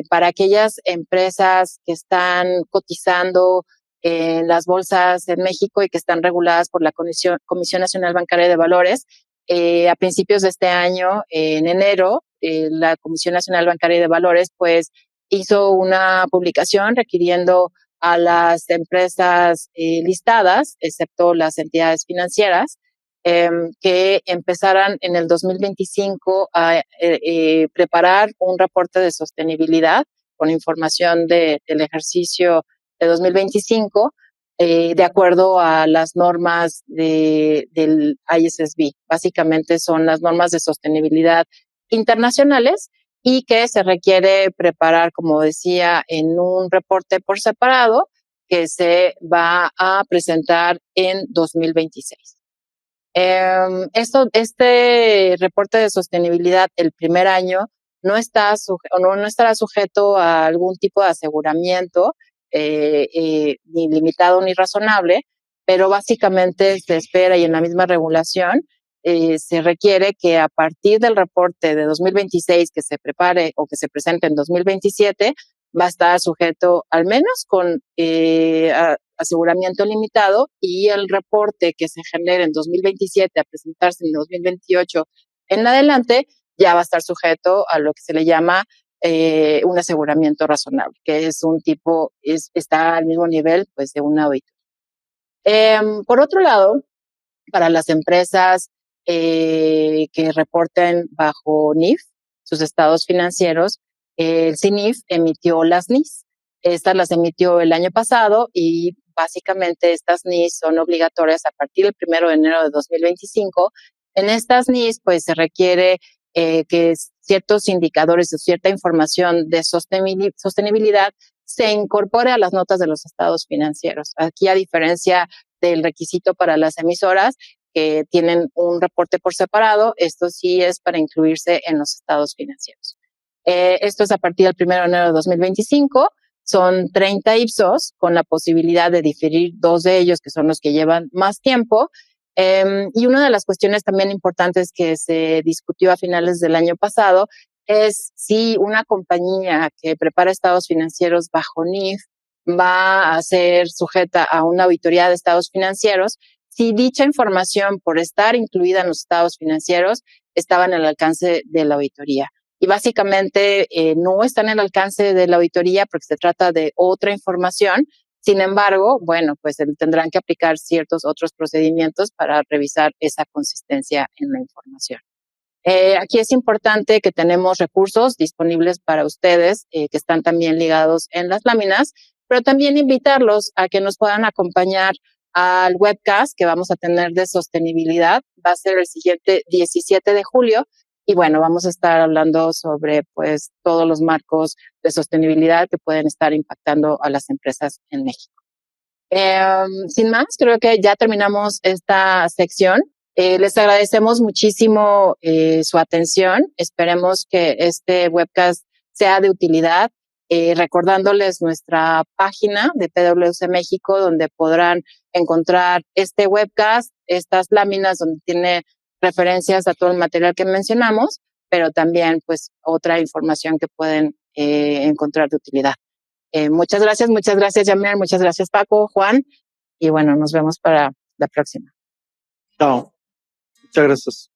para aquellas empresas que están cotizando en las bolsas en México y que están reguladas por la Comisión Nacional Bancaria de Valores, a principios de este año, en enero, la Comisión Nacional Bancaria de Valores pues hizo una publicación requiriendo a las empresas listadas, excepto las entidades financieras, que empezaran en el 2025 a preparar un reporte de sostenibilidad con información del ejercicio de 2025, de acuerdo a las normas del ISSB. Básicamente son las normas de sostenibilidad internacionales y que se requiere preparar, como decía, en un reporte por separado que se va a presentar en 2026. Este reporte de sostenibilidad el primer año no estará sujeto a algún tipo de aseguramiento, ni limitado ni razonable, pero básicamente se espera, y en la misma regulación, se requiere que a partir del reporte de 2026 que se prepare o que se presente en 2027, va a estar sujeto al menos con aseguramiento limitado, y el reporte que se genere en 2027 a presentarse en 2028 en adelante ya va a estar sujeto a lo que se le llama un aseguramiento razonable, que es un tipo, está al mismo nivel pues de un auditoría. Por otro lado, para las empresas que reporten bajo NIF, sus estados financieros, el CINIF emitió las NIS. Estas las emitió el año pasado y básicamente estas NIS son obligatorias a partir del 1 de enero de 2025. En estas NIS pues se requiere que ciertos indicadores o cierta información de sostenibilidad se incorpore a las notas de los estados financieros. Aquí, a diferencia del requisito para las emisoras, que tienen un reporte por separado, esto sí es para incluirse en los estados financieros. Esto es a partir del 1 de enero de 2025. Son 30 IPSOs con la posibilidad de diferir 2 de ellos, que son los que llevan más tiempo. Y una de las cuestiones también importantes que se discutió a finales del año pasado es si una compañía que prepara estados financieros bajo NIF va a ser sujeta a una auditoría de estados financieros, si dicha información, por estar incluida en los estados financieros, estaba en el alcance de la auditoría. Y básicamente no está en el alcance de la auditoría porque se trata de otra información. Sin embargo, bueno, pues tendrán que aplicar ciertos otros procedimientos para revisar esa consistencia en la información. Aquí es importante que tenemos recursos disponibles para ustedes, que están también ligados en las láminas, pero también invitarlos a que nos puedan acompañar al webcast que vamos a tener de sostenibilidad. Va a ser el siguiente 17 de julio. Y bueno, vamos a estar hablando sobre pues todos los marcos de sostenibilidad que pueden estar impactando a las empresas en México. Sin más, creo que ya terminamos esta sección. Les agradecemos muchísimo su atención. Esperemos que este webcast sea de utilidad. Recordándoles nuestra página de PwC México, donde podrán encontrar este webcast, estas láminas donde tiene referencias a todo el material que mencionamos, pero también pues otra información que pueden encontrar de utilidad. Muchas gracias Yamel, muchas gracias Paco, Juan, y bueno, nos vemos para la próxima. Chao. Muchas gracias.